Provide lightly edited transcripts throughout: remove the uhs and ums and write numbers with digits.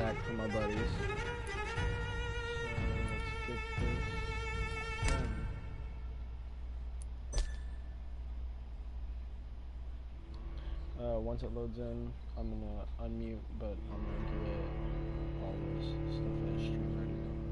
back from my buddies. So let's get this done. Once it loads in, I'm gonna unmute, but I'm gonna get all this stuff in the stream ready to go.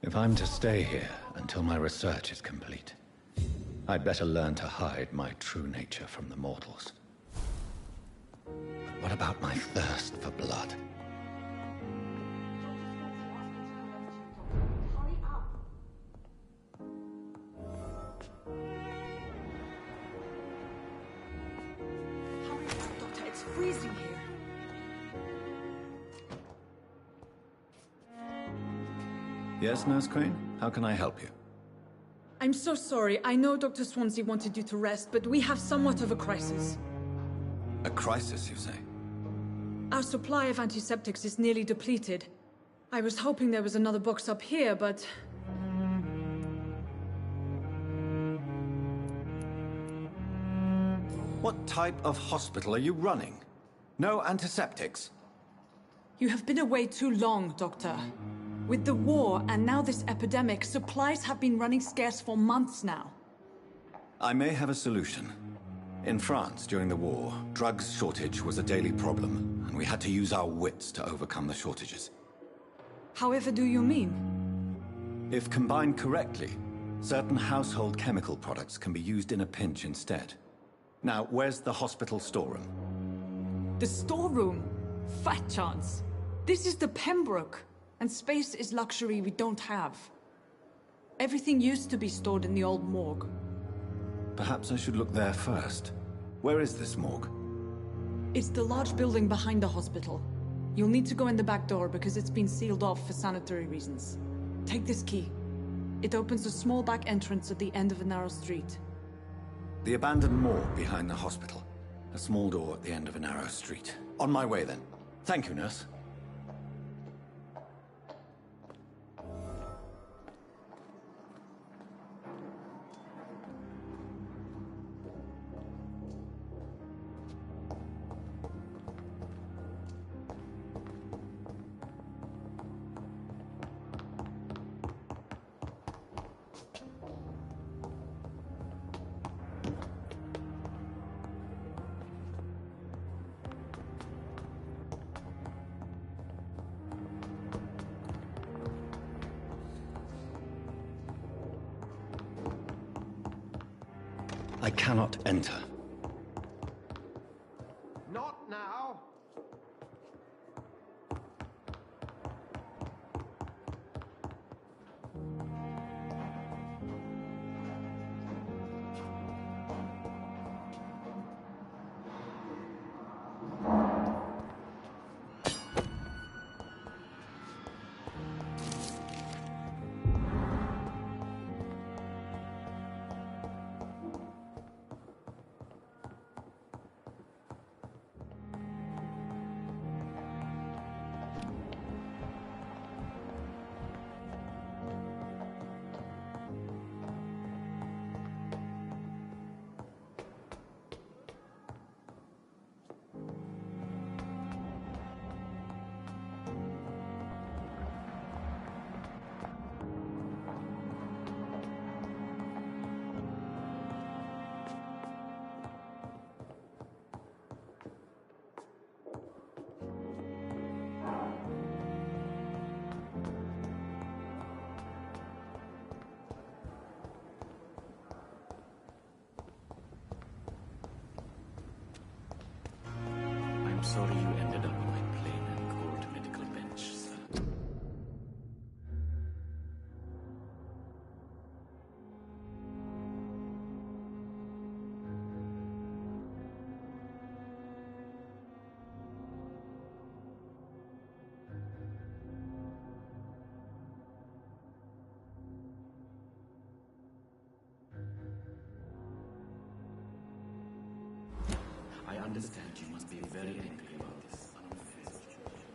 If I'm to stay here until my research is complete, I'd better learn to hide my true nature from the mortals. But what about my thirst for blood? Hurry up, Doctor, it's freezing here. Yes, Nurse Crane? How can I help you? I'm so sorry. I know Dr. Swansea wanted you to rest, but we have somewhat of a crisis. A crisis, you say? Our supply of antiseptics is nearly depleted. I was hoping there was another box up here, but... What type of hospital are you running? No antiseptics? You have been away too long, Doctor. With the war and now this epidemic, supplies have been running scarce for months now. I may have a solution. In France, during the war, drugs shortage was a daily problem, and we had to use our wits to overcome the shortages. However do you mean? If combined correctly, certain household chemical products can be used in a pinch instead. Now, where's the hospital storeroom? The storeroom? Fat chance. This is the Pembroke, and space is luxury we don't have. Everything used to be stored in the old morgue. Perhaps I should look there first. Where is this morgue? It's the large building behind the hospital. You'll need to go in the back door because it's been sealed off for sanitary reasons. Take this key. It opens a small back entrance at the end of a narrow street. The abandoned morgue behind the hospital. A small door at the end of a narrow street. On my way, then. Thank you, nurse. I cannot enter. Not now! I'm sorry you ended up on my plain and cold medical bench, sir. I understand you must be very angry about this unfair situation.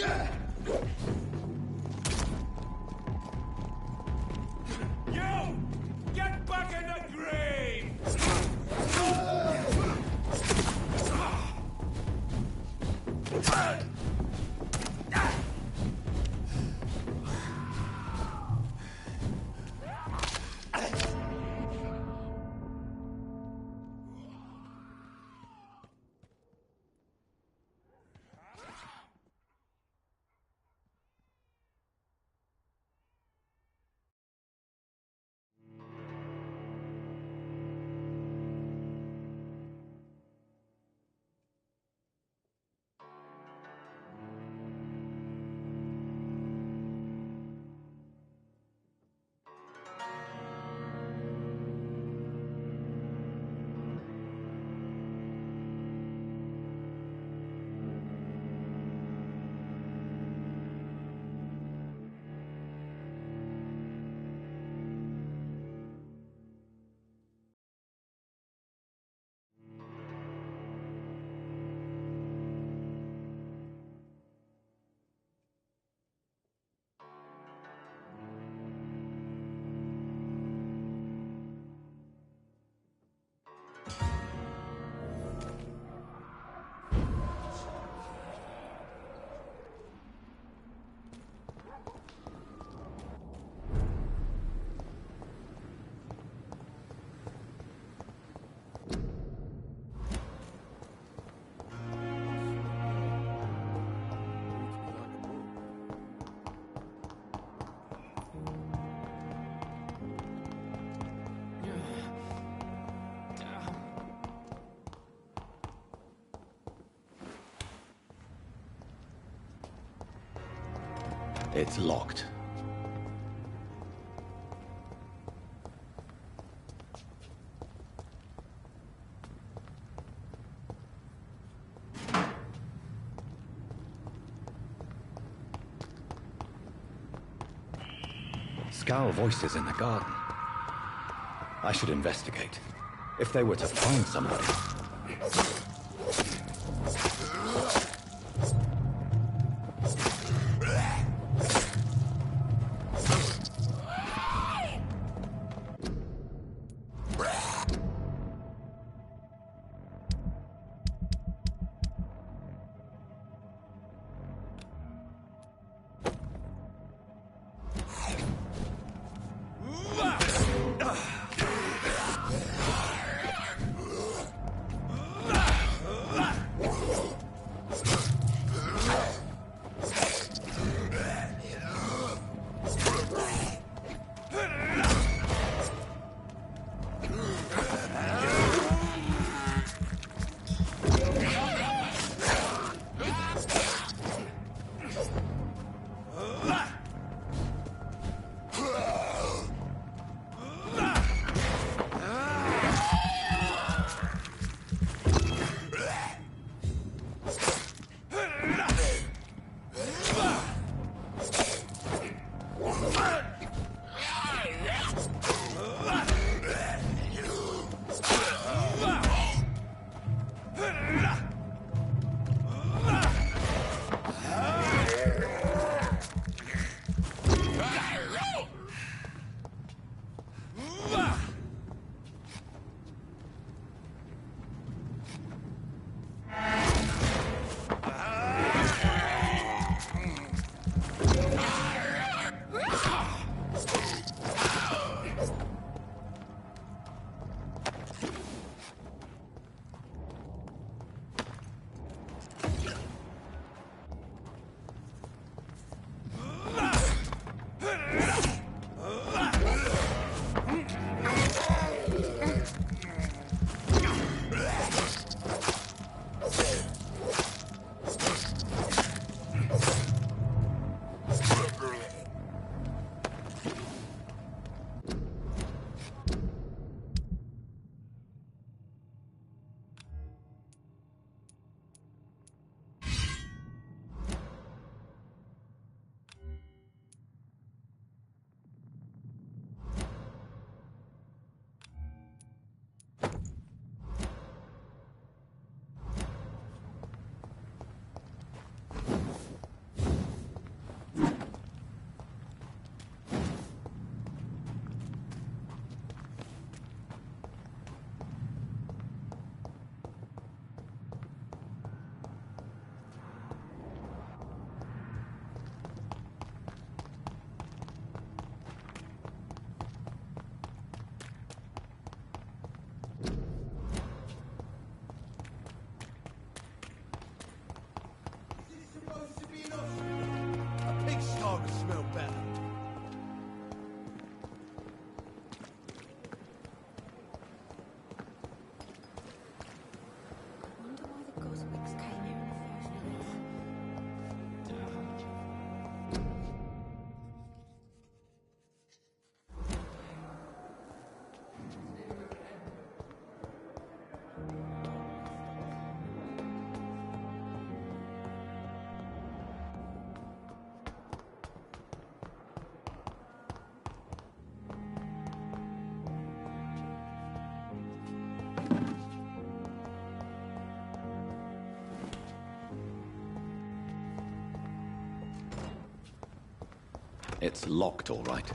You! Get back in the grave! It's locked. Scowl voices in the garden. I should investigate. If they were to find somebody... enough. A pig's starting to smell better. Wonder why the Goswicks came here in the first place. It's locked, all right.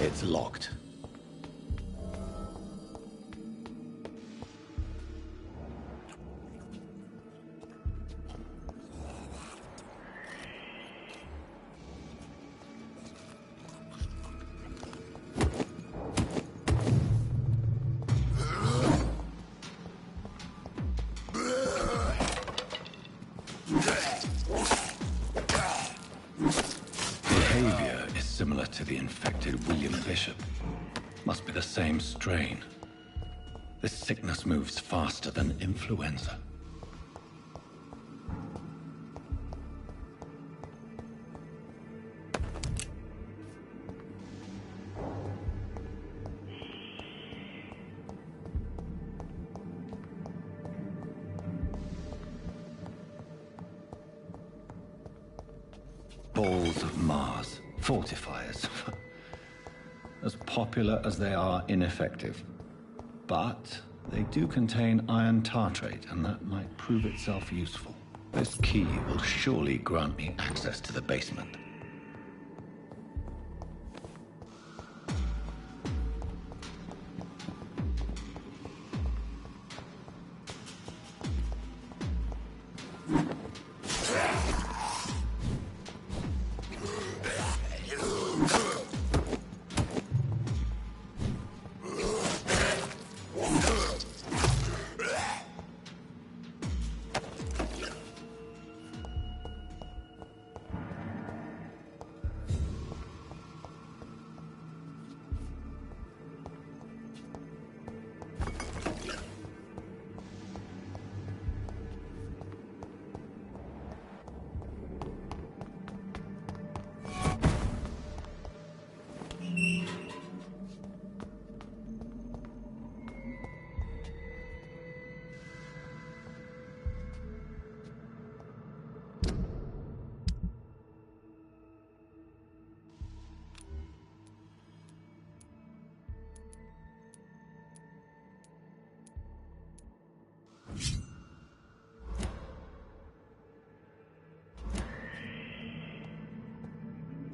It's locked. Behavior is similar to the infected William Bishop. Must be the same strain. This sickness moves faster than influenza. Balls of Mars, fortifiers. As popular as they are ineffective. But they do contain iron tartrate, and that might prove itself useful. This key will surely grant me access to the basement.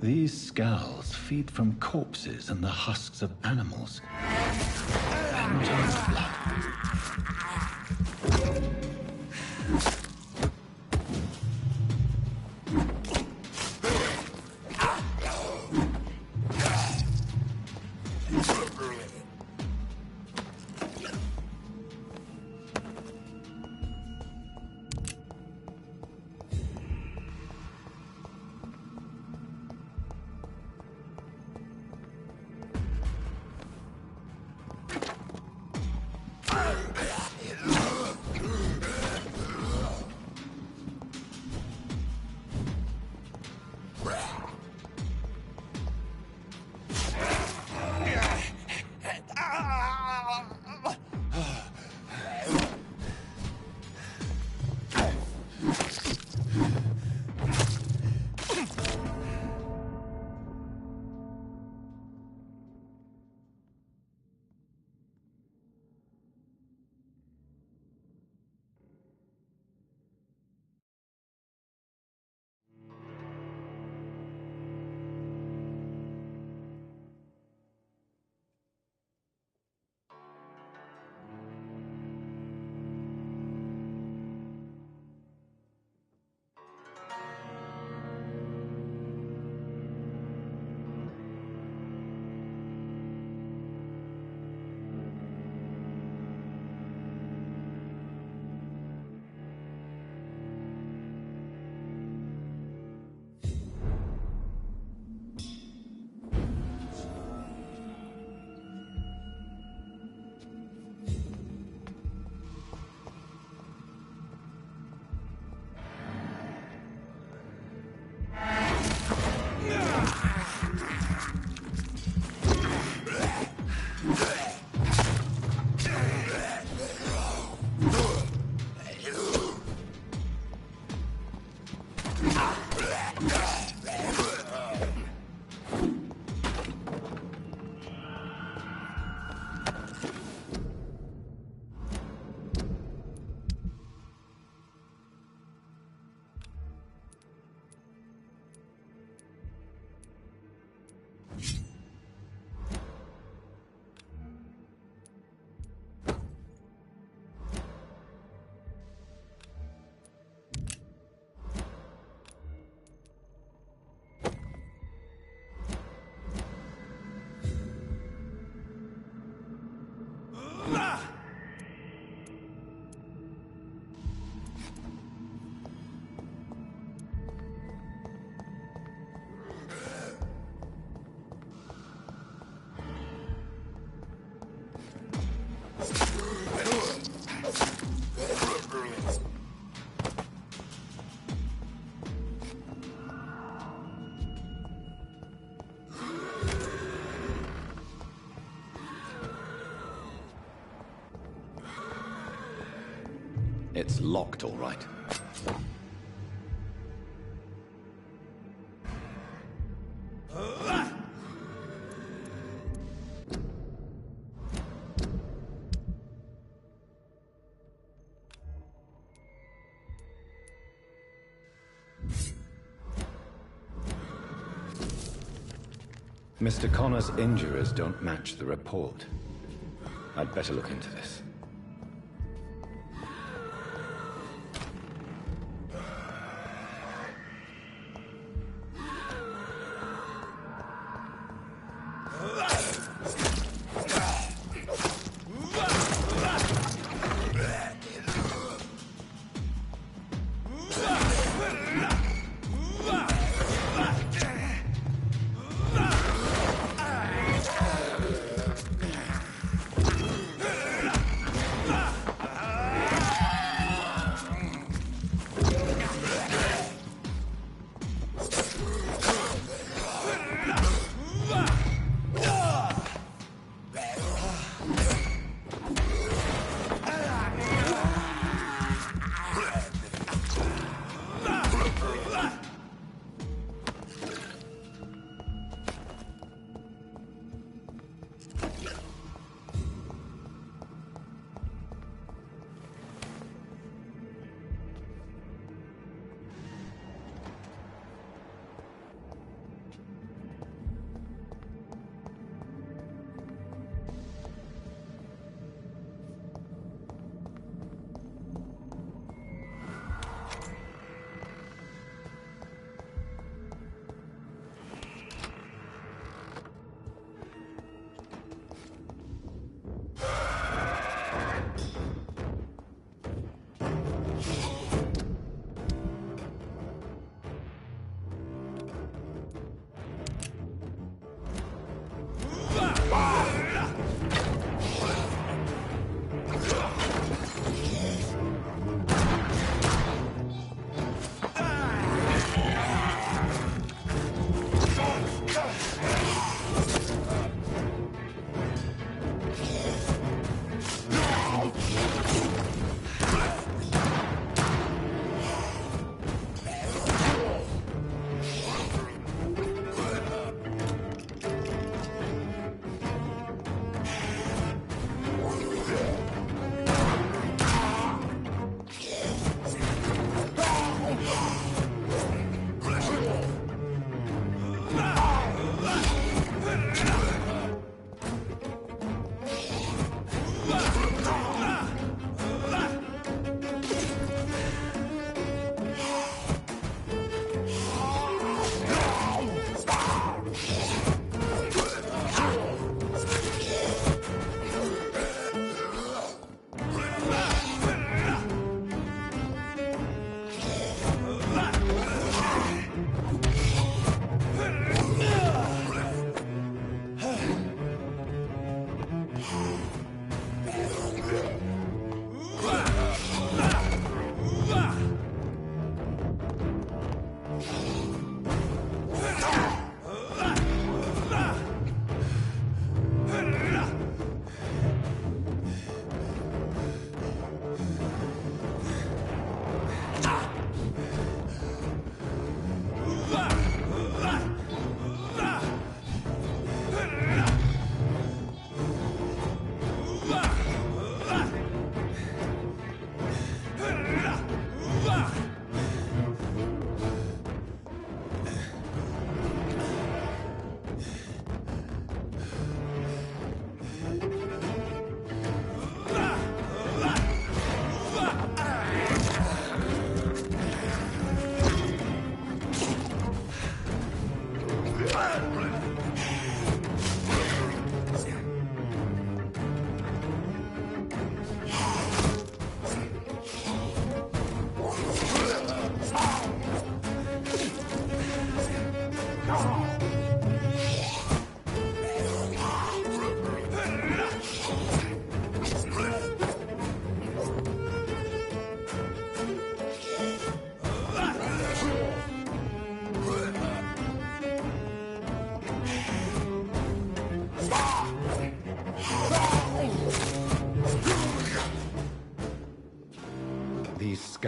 These scowls feed from corpses and the husks of animals. Phantom blood. It's locked, all right. Mr. Connor's injurers don't match the report. I'd better look into this.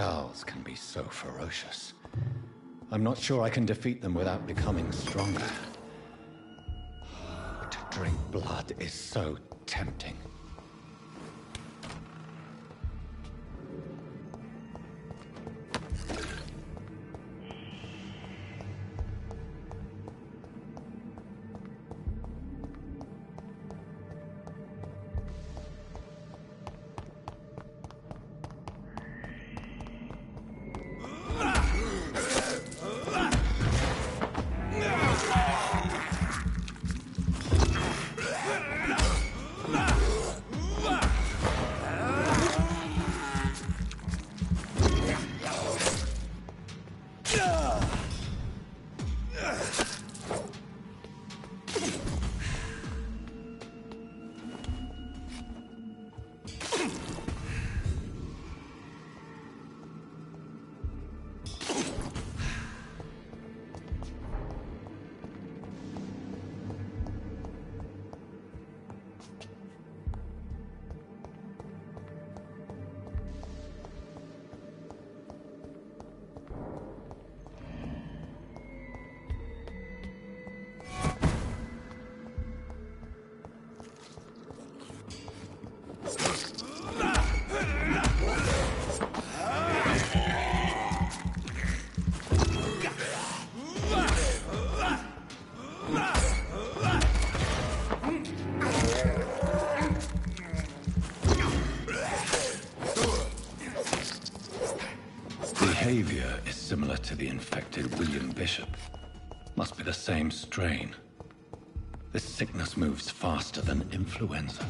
Skals can be so ferocious. I'm not sure I can defeat them without becoming stronger. To drink blood is so tempting. Behavior is similar to the infected William Bishop. Must be the same strain. This sickness moves faster than influenza.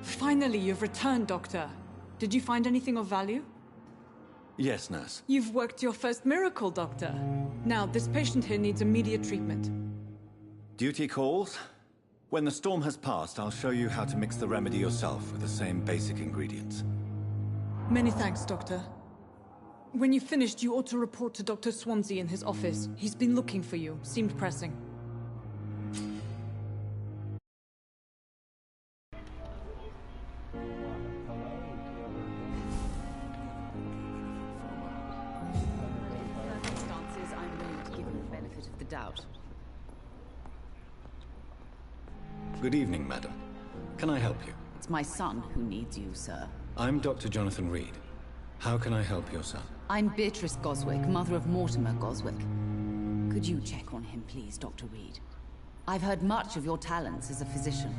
Finally, you've returned, Doctor. Did you find anything of value? Yes, nurse. You've worked your first miracle, Doctor. Now, this patient here needs immediate treatment. Duty calls. When the storm has passed, I'll show you how to mix the remedy yourself with the same basic ingredients. Many thanks, Doctor. When you've finished, you ought to report to Dr. Swansea in his office. He's been looking for you. Seemed pressing. Circumstances, I'm willing to give you the benefit of the doubt. Good evening, madam. Can I help you? It's my son who needs you, sir. I'm Dr. Jonathan Reed. How can I help your son? I'm Beatrice Goswick, mother of Mortimer Goswick. Could you check on him, please, Dr. Reed? I've heard much of your talents as a physician.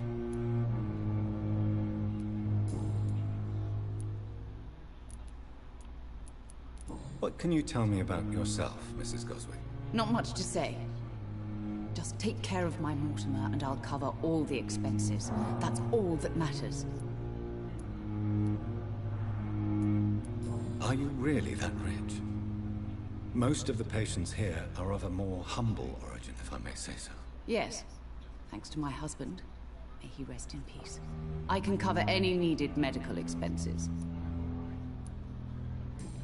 What can you tell me about yourself, Mrs. Goswick? Not much to say. Just take care of my Mortimer and I'll cover all the expenses. That's all that matters. Are you really that rich? Most of the patients here are of a more humble origin, if I may say so. Yes, thanks to my husband. May he rest in peace. I can cover any needed medical expenses.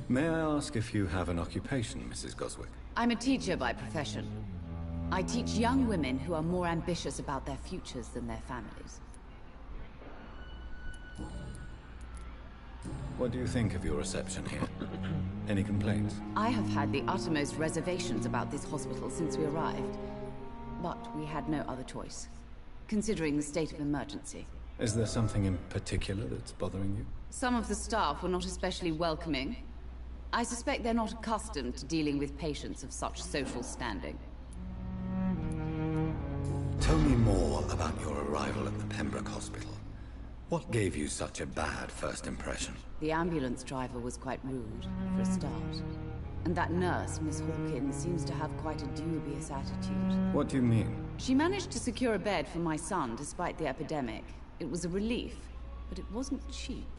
May I ask if you have an occupation, Mrs. Goswick? I'm a teacher by profession. I teach young women who are more ambitious about their futures than their families. What do you think of your reception here? Any complaints? I have had the uttermost reservations about this hospital since we arrived. But we had no other choice, considering the state of emergency. Is there something in particular that's bothering you? Some of the staff were not especially welcoming. I suspect they're not accustomed to dealing with patients of such social standing. Tell me more about your arrival at the Pembroke Hospital. What gave you such a bad first impression? The ambulance driver was quite rude, for a start. And that nurse, Miss Hawkins, seems to have quite a dubious attitude. What do you mean? She managed to secure a bed for my son despite the epidemic. It was a relief, but it wasn't cheap.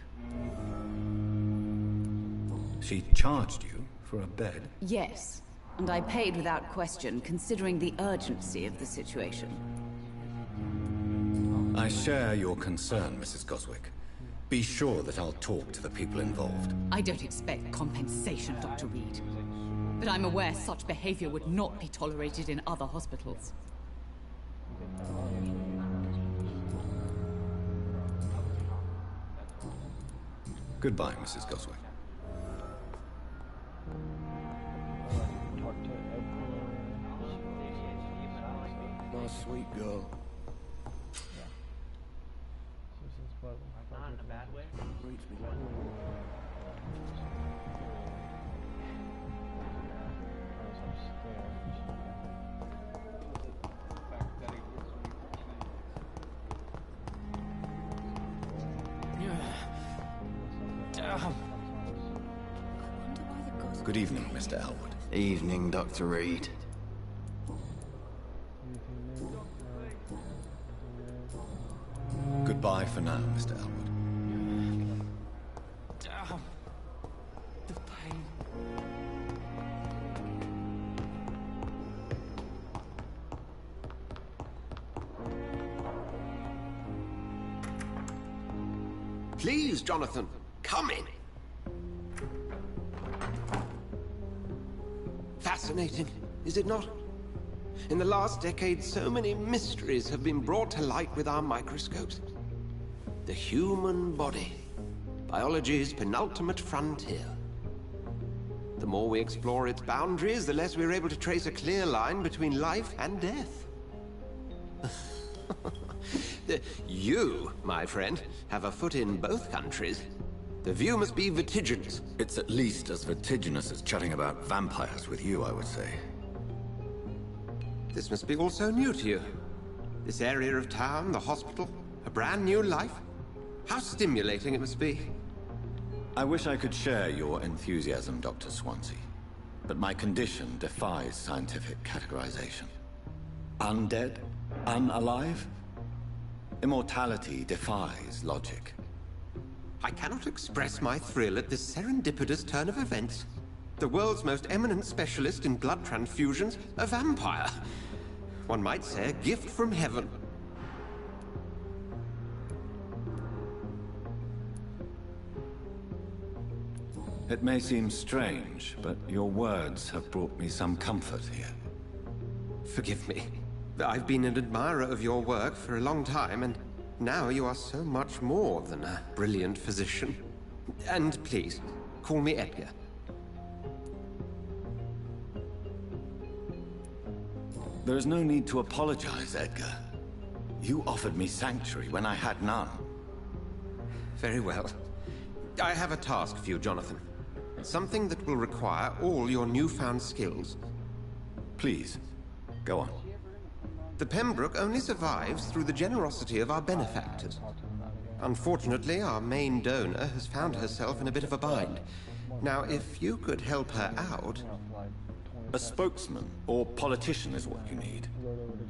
She charged you for a bed? Yes, and I paid without question, considering the urgency of the situation. I share your concern, Mrs. Goswick. Be sure that I'll talk to the people involved. I don't expect compensation, Dr. Reed. But I'm aware such behavior would not be tolerated in other hospitals. Goodbye, Mrs. Goswick. My sweet girl. Not in a bad way. Reach me. Good evening, Mr. Elwood. Evening, Dr. Reed. Goodbye for now, Mr. Elwood. Damn. The pain. Please, Jonathan, come in. Fascinating, is it not? In the last decade, so many mysteries have been brought to light with our microscopes. The human body, biology's penultimate frontier. The more we explore its boundaries, the less we're able to trace a clear line between life and death. You, my friend, have a foot in both countries. The view must be vertiginous. It's at least as vertiginous as chatting about vampires with you, I would say. This must be all so new to you. This area of town, the hospital, a brand new life. How stimulating it must be. I wish I could share your enthusiasm, Dr. Swansea. But my condition defies scientific categorization. Undead? Unalive? Immortality defies logic. I cannot express my thrill at this serendipitous turn of events. The world's most eminent specialist in blood transfusions, a vampire. One might say a gift from heaven. It may seem strange, but your words have brought me some comfort here. Forgive me. I've been an admirer of your work for a long time, and now you are so much more than a brilliant physician. And please, call me Edgar. There is no need to apologize, Edgar. You offered me sanctuary when I had none. Very well. I have a task for you, Jonathan. Something that will require all your newfound skills. Please, go on. The Pembroke only survives through the generosity of our benefactors. Unfortunately, our main donor has found herself in a bit of a bind. Now, if you could help her out... A spokesman or politician is what you need.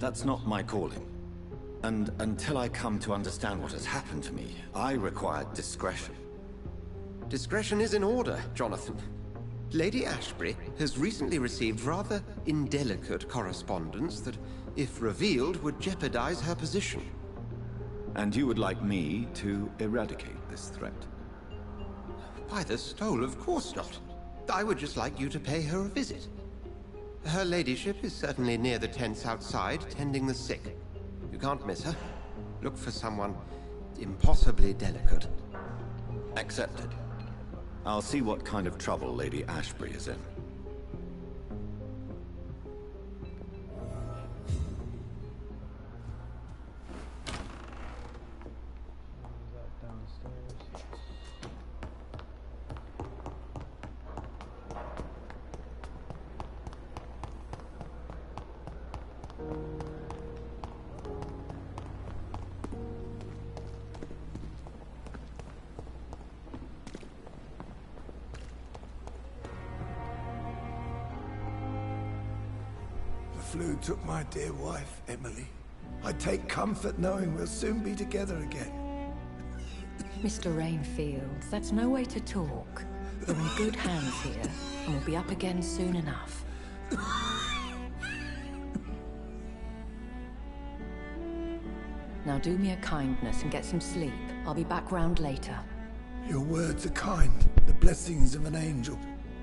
That's not my calling. And until I come to understand what has happened to me, I require discretion. Discretion is in order, Jonathan. Lady Ashbury has recently received rather indelicate correspondence that, if revealed, would jeopardize her position. And you would like me to eradicate this threat? By the stole, of course not. I would just like you to pay her a visit. Her ladyship is certainly near the tents outside, tending the sick. You can't miss her. Look for someone impossibly delicate. Accepted. I'll see what kind of trouble Lady Ashbury is in. The flu took my dear wife, Emily. I take comfort knowing we'll soon be together again. Mr. Rainfield, that's no way to talk. We're in good hands here, and we'll be up again soon enough. Now do me a kindness and get some sleep. I'll be back round later. Your words are kind, the blessings of an angel.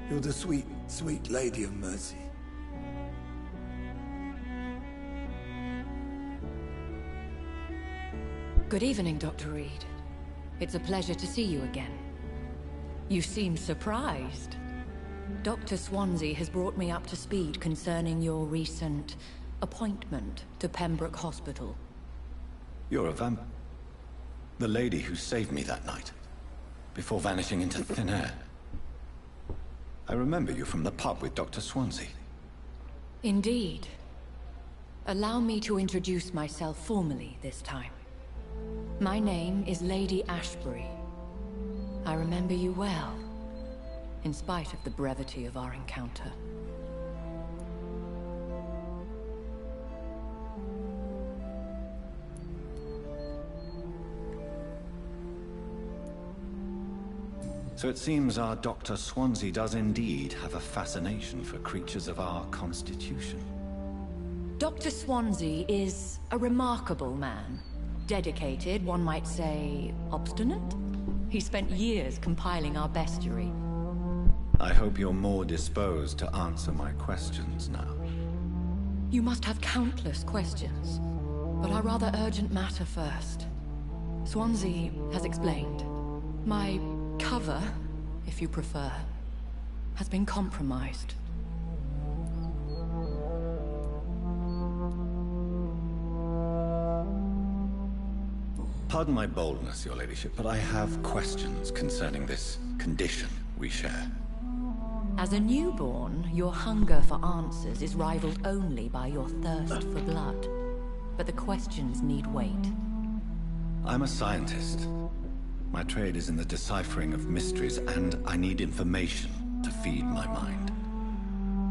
You're the sweet, sweet Lady of Mercy. Good evening, Dr. Reed. It's a pleasure to see you again. You seem surprised. Dr. Swansea has brought me up to speed concerning your recent appointment to Pembroke Hospital. You're a vamp... The lady who saved me that night, before vanishing into thin air. I remember you from the pub with Dr. Swansea. Indeed. Allow me to introduce myself formally this time. My name is Lady Ashbury. I remember you well, in spite of the brevity of our encounter. So it seems our Dr. Swansea does indeed have a fascination for creatures of our constitution. Dr. Swansea is a remarkable man. Dedicated, one might say, obstinate? He spent years compiling our bestiary. I hope you're more disposed to answer my questions now. You must have countless questions, but our rather urgent matter first. Swansea has explained. My cover, if you prefer, has been compromised. Pardon my boldness, your ladyship, but I have questions concerning this condition we share. As a newborn, your hunger for answers is rivaled only by your thirst for blood. But the questions need wait. I'm a scientist. My trade is in the deciphering of mysteries, and I need information to feed my mind.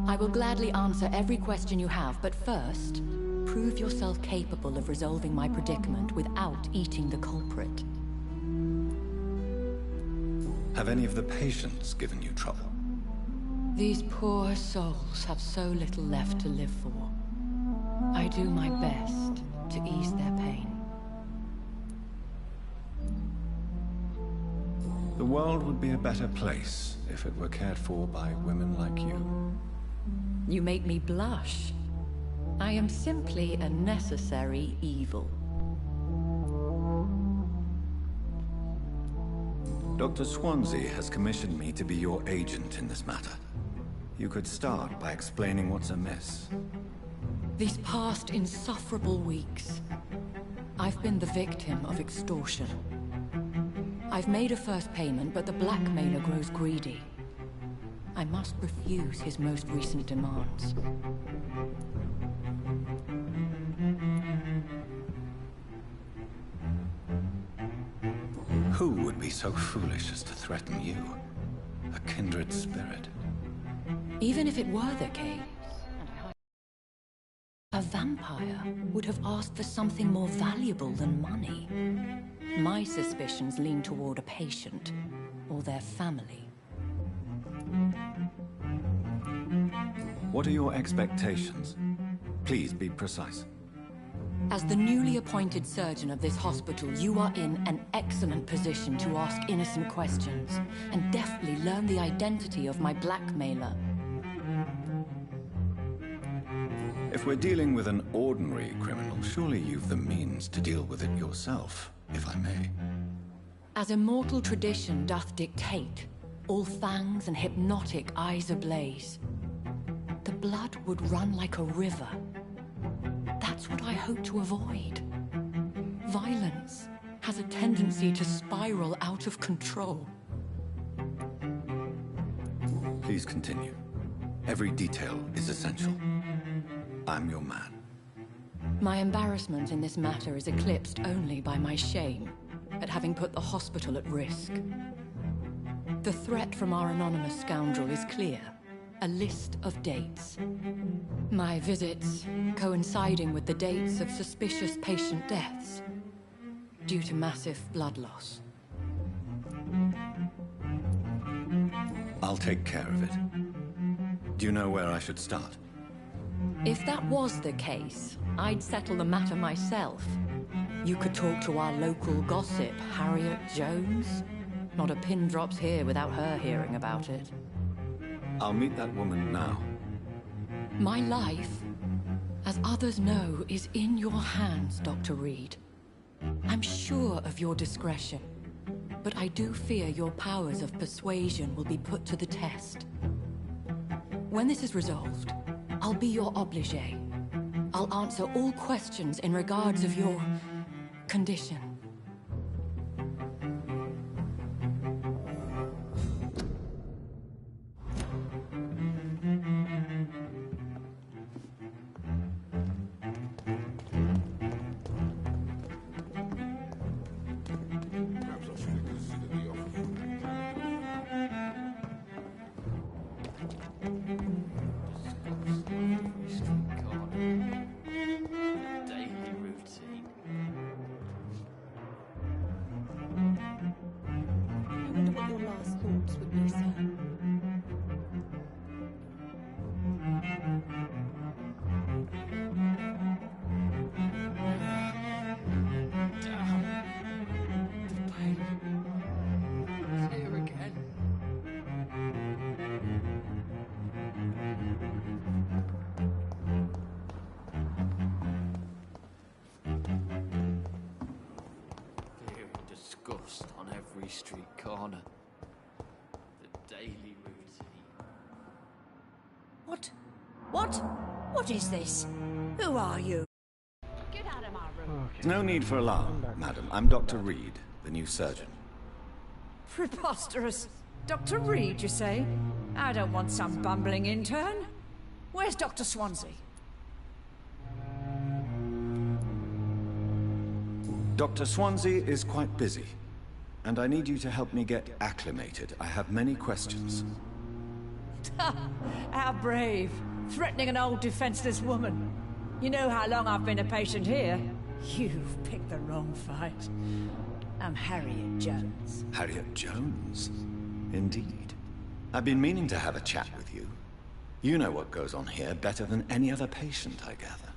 I will gladly answer every question you have, but first, prove yourself capable of resolving my predicament without eating the culprit. Have any of the patients given you trouble? These poor souls have so little left to live for. I do my best to ease their pain. The world would be a better place if it were cared for by women like you. You make me blush. I am simply a necessary evil. Dr. Swansea has commissioned me to be your agent in this matter. You could start by explaining what's amiss. These past insufferable weeks, I've been the victim of extortion. I've made a first payment, but the blackmailer grows greedy. I must refuse his most recent demands. Who would be so foolish as to threaten you? A kindred spirit. Even if it were the case, a vampire would have asked for something more valuable than money. My suspicions lean toward a patient or their family. What are your expectations? Please be precise. As the newly appointed surgeon of this hospital, you are in an excellent position to ask innocent questions and deftly learn the identity of my blackmailer. If we're dealing with an ordinary criminal, surely you've the means to deal with it yourself, if I may. As immortal tradition doth dictate, all fangs and hypnotic eyes ablaze, the blood would run like a river. That's what I hope to avoid. Violence has a tendency to spiral out of control. Please continue. Every detail is essential. I'm your man. My embarrassment in this matter is eclipsed only by my shame at having put the hospital at risk. The threat from our anonymous scoundrel is clear. A list of dates. My visits coinciding with the dates of suspicious patient deaths due to massive blood loss. I'll take care of it. Do you know where I should start? If that was the case, I'd settle the matter myself. You could talk to our local gossip, Harriet Jones. Not a pin drops here without her hearing about it. I'll meet that woman now. My life, as others know, is in your hands, Dr. Reed. I'm sure of your discretion, but I do fear your powers of persuasion will be put to the test. When this is resolved, I'll be your obligé. I'll answer all questions in regards of your condition. On every street corner. The daily routine. What is this? Who are you? Get out of my room. Okay. No need for alarm, madam. I'm Dr. Reed, the new surgeon. Preposterous. Dr. Reed, you say? I don't want some bumbling intern. Where's Dr. Swansea? Dr. Swansea is quite busy, and I need you to help me get acclimated. I have many questions. How brave. Threatening an old defenseless woman. You know how long I've been a patient here? You've picked the wrong fight. I'm Harriet Jones. Harriet Jones? Indeed. I've been meaning to have a chat with you. You know what goes on here better than any other patient, I gather.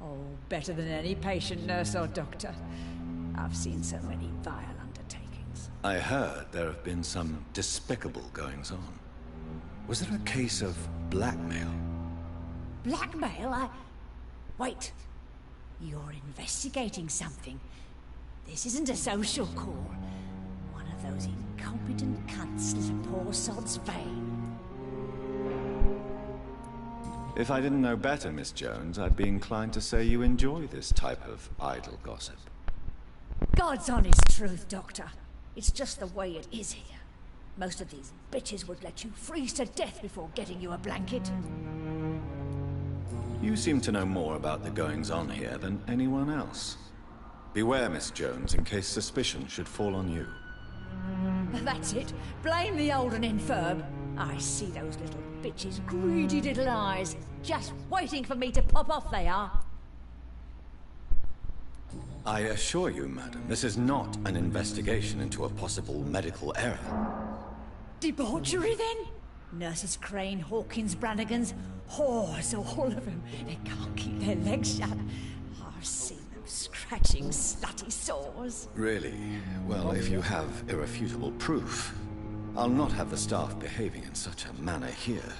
Oh, better than any patient, nurse or doctor. I've seen so many vile undertakings. I heard there have been some despicable goings-on. Was there a case of blackmail? Blackmail? Wait. You're investigating something. This isn't a social call. One of those incompetent cunts slit a poor sod's vein. If I didn't know better, Miss Jones, I'd be inclined to say you enjoy this type of idle gossip. God's honest truth, Doctor. It's just the way it is here. Most of these bitches would let you freeze to death before getting you a blanket. You seem to know more about the goings-on here than anyone else. Beware, Miss Jones, in case suspicion should fall on you. That's it. Blame the old and infirm. I see those little bitches' greedy little eyes. Just waiting for me to pop off they are. I assure you, madam, this is not an investigation into a possible medical error. Debauchery, then? Nurses Crane, Hawkins, Brannigans, whores, all of them. They can't keep their legs shut. I've seen them scratching slutty sores. Really? Well, if you have irrefutable proof, I'll not have the staff behaving in such a manner here.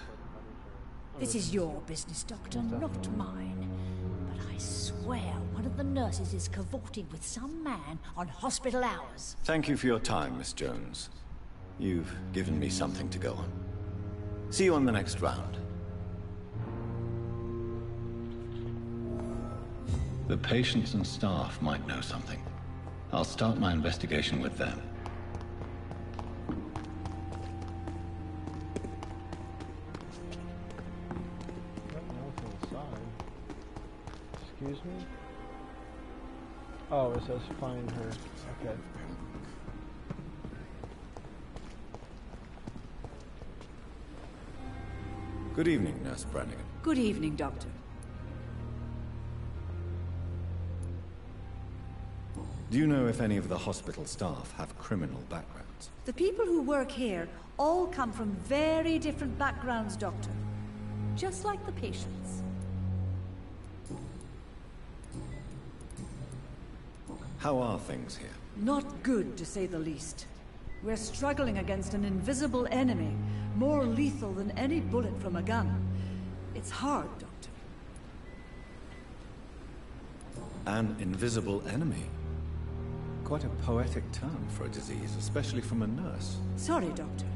This is your business, Doctor, not mine. But I swear one of the nurses is cavorting with some man on hospital hours. Thank you for your time, Miss Jones. You've given me something to go on. See you on the next round. The patients and staff might know something. I'll start my investigation with them. Excuse me? Oh, it says find her. Okay. Good evening, Nurse Brannigan. Good evening, Doctor. Do you know if any of the hospital staff have criminal backgrounds? The people who work here all come from very different backgrounds, Doctor. Just like the patients. How are things here? Not good, to say the least. We're struggling against an invisible enemy, more lethal than any bullet from a gun. It's hard, Doctor. An invisible enemy? Quite a poetic term for a disease, especially from a nurse. Sorry, Doctor.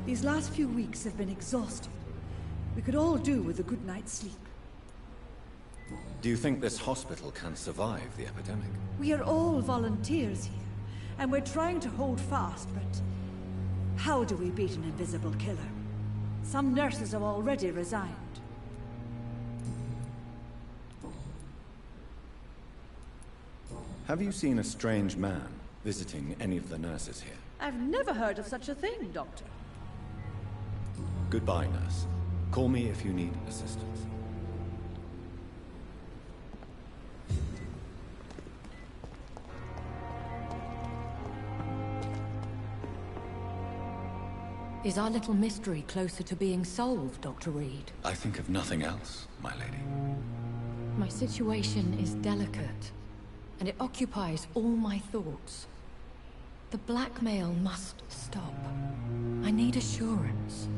These last few weeks have been exhausting. We could all do with a good night's sleep. Do you think this hospital can survive the epidemic? We are all volunteers here, and we're trying to hold fast, but how do we beat an invisible killer? Some nurses have already resigned. Have you seen a strange man visiting any of the nurses here? I've never heard of such a thing, Doctor. Goodbye, nurse. Call me if you need assistance. Is our little mystery closer to being solved, Dr. Reed? I think of nothing else, my lady. My situation is delicate, and it occupies all my thoughts. The blackmail must stop. I need assurance.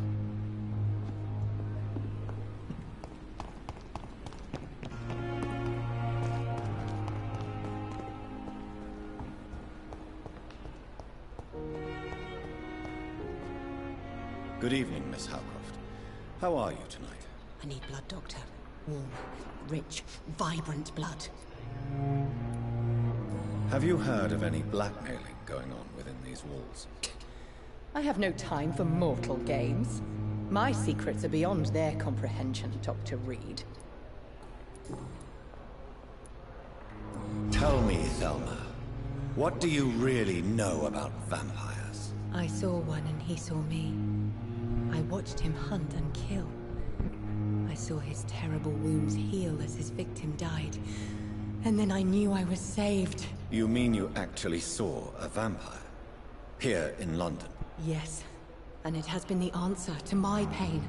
Good evening, Miss Howcroft. How are you tonight? I need blood, Doctor. Warm, rich, vibrant blood. Have you heard of any blackmailing going on within these walls? I have no time for mortal games. My secrets are beyond their comprehension, Dr. Reed. Tell me, Thelma, what do you really know about vampires? I saw one and he saw me. I watched him hunt and kill. I saw his terrible wounds heal as his victim died. And then I knew I was saved. You mean you actually saw a vampire? Here in London? Yes. And it has been the answer to my pain.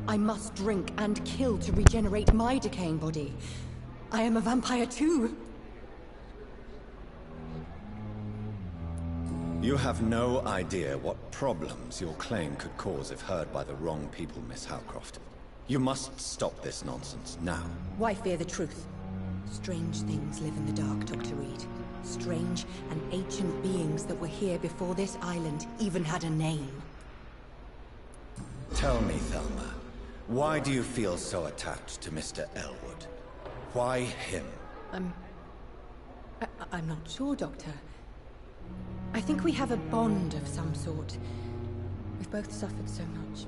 I must drink and kill to regenerate my decaying body. I am a vampire too. You have no idea what problems your claim could cause if heard by the wrong people, Miss Howcroft. You must stop this nonsense, now. Why fear the truth? Strange things live in the dark, Dr. Reed. Strange and ancient beings that were here before this island even had a name. Tell me, Thelma, why do you feel so attached to Mr. Elwood? Why him? I'm not sure, Doctor. I think we have a bond of some sort. We've both suffered so much.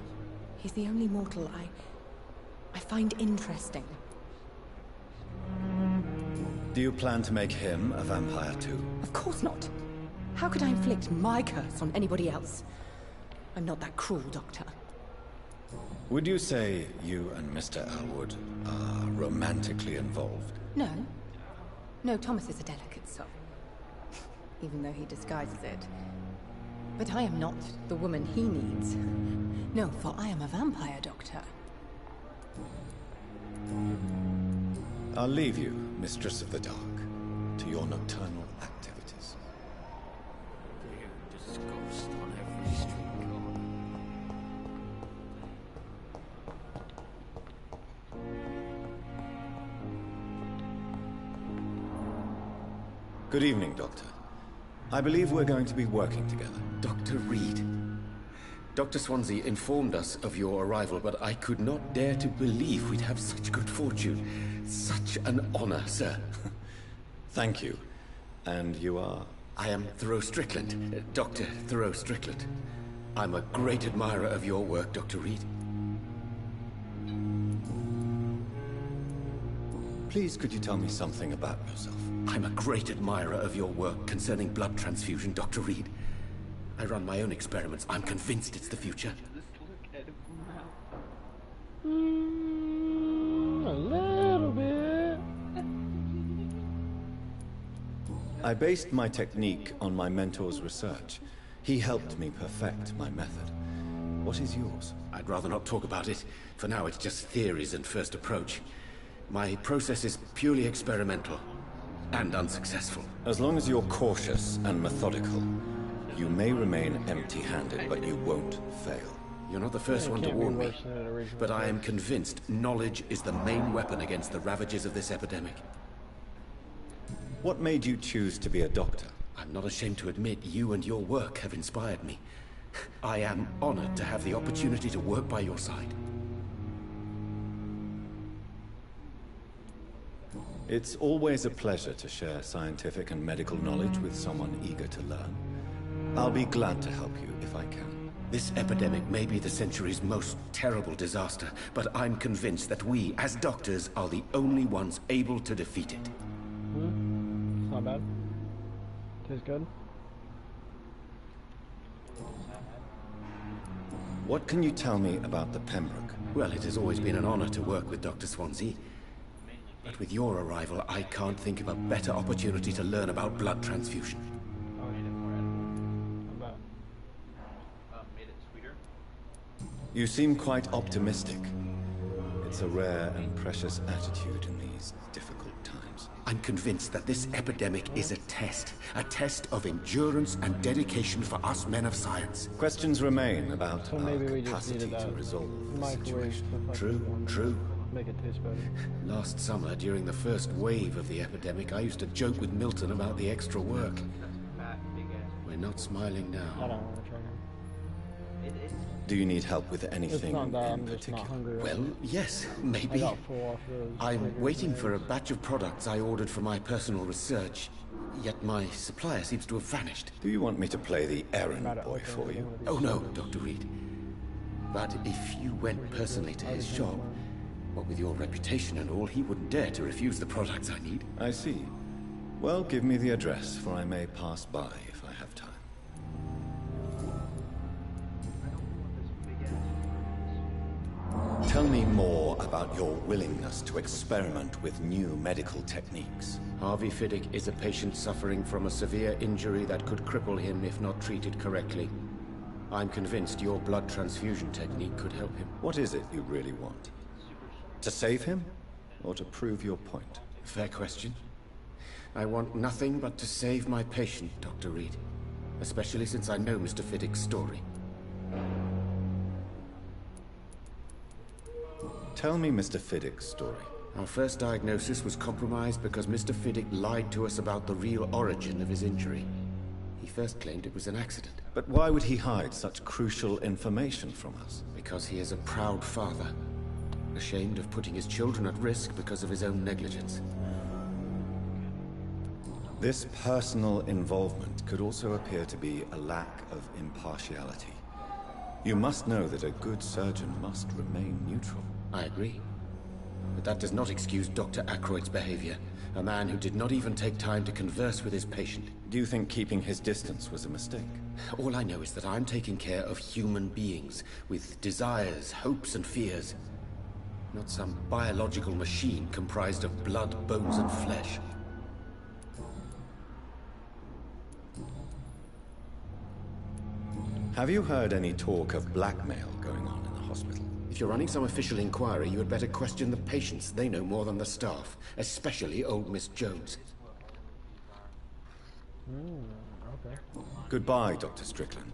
He's the only mortal I find interesting. Do you plan to make him a vampire too? Of course not. How could I inflict my curse on anybody else? I'm not that cruel, Doctor. Would you say you and Mr. Elwood are romantically involved? No. No, Thomas is a delicate soul. Even though he disguises it. But I am not the woman he needs. No, for I am a vampire, Doctor. I'll leave you, Mistress of the Dark, to your nocturnal activities. There's ghosts on every street corner. Good evening, Doctor. I believe we're going to be working together. Dr. Reed. Dr. Swansea informed us of your arrival, but I could not dare to believe we'd have such good fortune. Such an honor, sir. Thank you. And you are? I am Thoreau Strickland, Dr. Thoreau Strickland. I'm a great admirer of your work, Dr. Reed. Please, could you tell me something about yourself? I'm a great admirer of your work concerning blood transfusion, Dr. Reed. I run my own experiments. I'm convinced it's the future. A little bit. I based my technique on my mentor's research. He helped me perfect my method. What is yours? I'd rather not talk about it. For now, it's just theories and first approach. My process is purely experimental and unsuccessful. As long as you're cautious and methodical, you may remain empty-handed, but you won't fail. You're not the first one to warn me, but I am convinced knowledge is the main weapon against the ravages of this epidemic. What made you choose to be a doctor? I'm not ashamed to admit you and your work have inspired me. I am honored to have the opportunity to work by your side. It's always a pleasure to share scientific and medical knowledge with someone eager to learn. I'll be glad to help you if I can. This epidemic may be the century's most terrible disaster, but I'm convinced that we, as doctors, are the only ones able to defeat it. It's not bad. Tastes good. What can you tell me about the Pembroke? Well, it has always been an honor to work with Dr. Swansea. But with your arrival, I can't think of a better opportunity to learn about blood transfusion. You seem quite optimistic. It's a rare and precious attitude in these difficult times. I'm convinced that this epidemic is a test of endurance and dedication for us men of science. Questions remain about So our maybe we just capacity needed to that resolve the microwave situation. stuff like True, that. true. Make it taste better. Last summer, during the first wave of the epidemic, I used to joke with Milton about the extra work. We're not smiling I now. don't want to try it. Do you need help with anything It's not that, in I'm just not particular? hungry right Well, now. yes, I maybe. got full off those I'm Snickers waiting and for a batch of products I ordered for my personal research, yet my supplier seems to have vanished. Do you want me to play the errand Gotta boy open for everything you? with these Oh no, Snickers. Dr. Reed. But if you went personally to his shop, what with your reputation and all, he wouldn't dare to refuse the products I need. I see. Well, give me the address, for I may pass by if I have time. Tell me more about your willingness to experiment with new medical techniques. Harvey Fiddick is a patient suffering from a severe injury that could cripple him if not treated correctly. I'm convinced your blood transfusion technique could help him. What is it you really want? To save him? Or to prove your point? Fair question. I want nothing but to save my patient, Dr. Reed. Especially since I know Mr. Fiddick's story. Tell me Mr. Fiddick's story. Our first diagnosis was compromised because Mr. Fiddick lied to us about the real origin of his injury. He first claimed it was an accident. But why would he hide such crucial information from us? Because he is a proud father. Ashamed of putting his children at risk because of his own negligence. This personal involvement could also appear to be a lack of impartiality. You must know that a good surgeon must remain neutral. I agree. But that does not excuse Dr. Aykroyd's behavior. A man who did not even take time to converse with his patient. Do you think keeping his distance was a mistake? All I know is that I'm taking care of human beings, with desires, hopes and fears. Not some biological machine comprised of blood, bones and flesh. Have you heard any talk of blackmail going on in the hospital? If you're running some official inquiry, you had better question the patients. They know more than the staff, especially old Miss Jones. Okay. Goodbye, Dr. Strickland.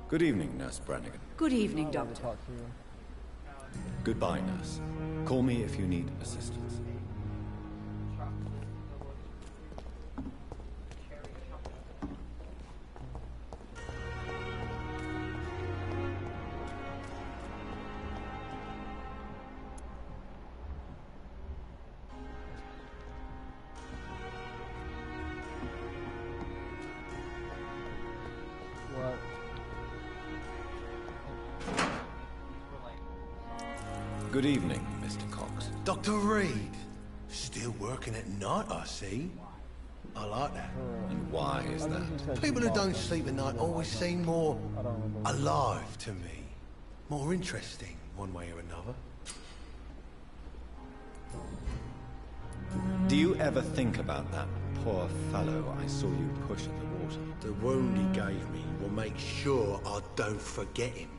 Good evening, Nurse Brannigan. Good evening, Doctor. Goodbye, Nurse. Call me if you need assistance. Good evening, Mr. Cox. Dr. Reed. Still working at night, I see. I like that. And why is that? People who don't sleep at night always seem more alive to me. More interesting, one way or another. Do you ever think about that poor fellow I saw you push in the water? The wound he gave me will make sure I don't forget him.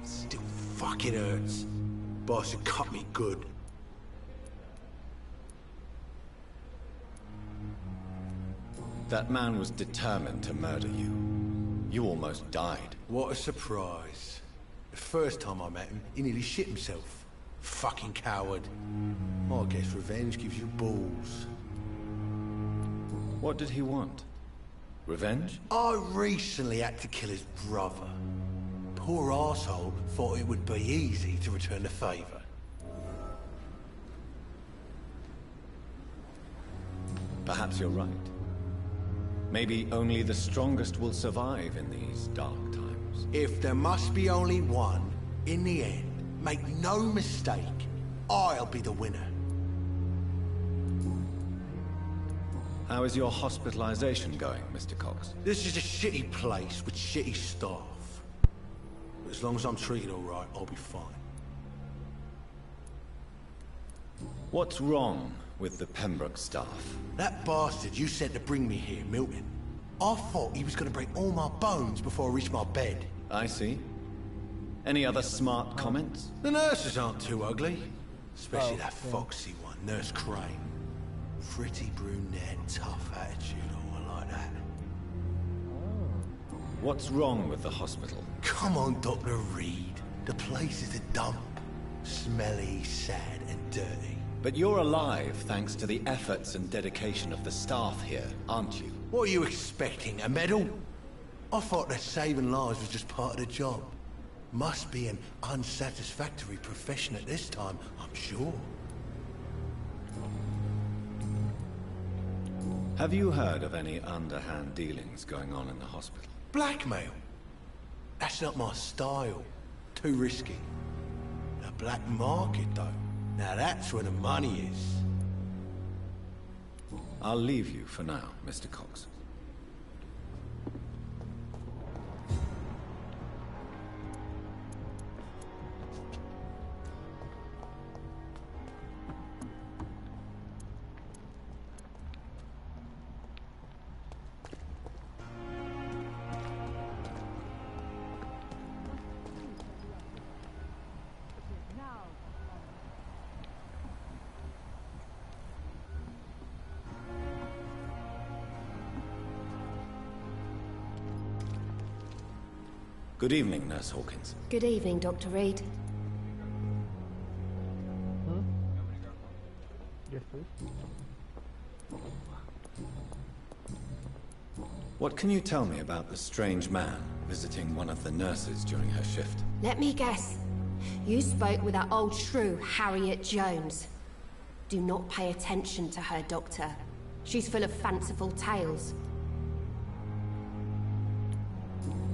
It still fucking hurts. Boss had cut me good. That man was determined to murder you. You almost died. What a surprise. The first time I met him, he nearly shit himself. Fucking coward. I guess revenge gives you balls. What did he want? Revenge? I recently had to kill his brother. Poor arsehole thought it would be easy to return the favor. Perhaps you're right. Maybe only the strongest will survive in these dark times. If there must be only one, in the end, make no mistake, I'll be the winner. How is your hospitalization going, Mr. Cox? This is a shitty place with shitty staff. But as long as I'm treated all right, I'll be fine. What's wrong with the Pembroke staff? That bastard you sent to bring me here, Milton. I thought he was going to break all my bones before I reached my bed. I see. Any other smart comments? The nurses aren't too ugly. Especially that foxy one, Nurse Crane. Pretty brunette, tough attitude, I like that. What's wrong with the hospital? Come on, Dr. Reed. The place is a dump. Smelly, sad, and dirty. But you're alive thanks to the efforts and dedication of the staff here, aren't you? What are you expecting, a medal? I thought that saving lives was just part of the job. Must be an unsatisfactory profession at this time, I'm sure. Have you heard of any underhand dealings going on in the hospital? Blackmail? That's not my style. Too risky. The black market, though. Now that's where the money is. I'll leave you for now, Mr. Cox. Good evening, Nurse Hawkins. Good evening, Dr. Reed. Yes, please. What can you tell me about the strange man visiting one of the nurses during her shift? Let me guess. You spoke with that old shrew, Harriet Jones. Do not pay attention to her, Doctor. She's full of fanciful tales.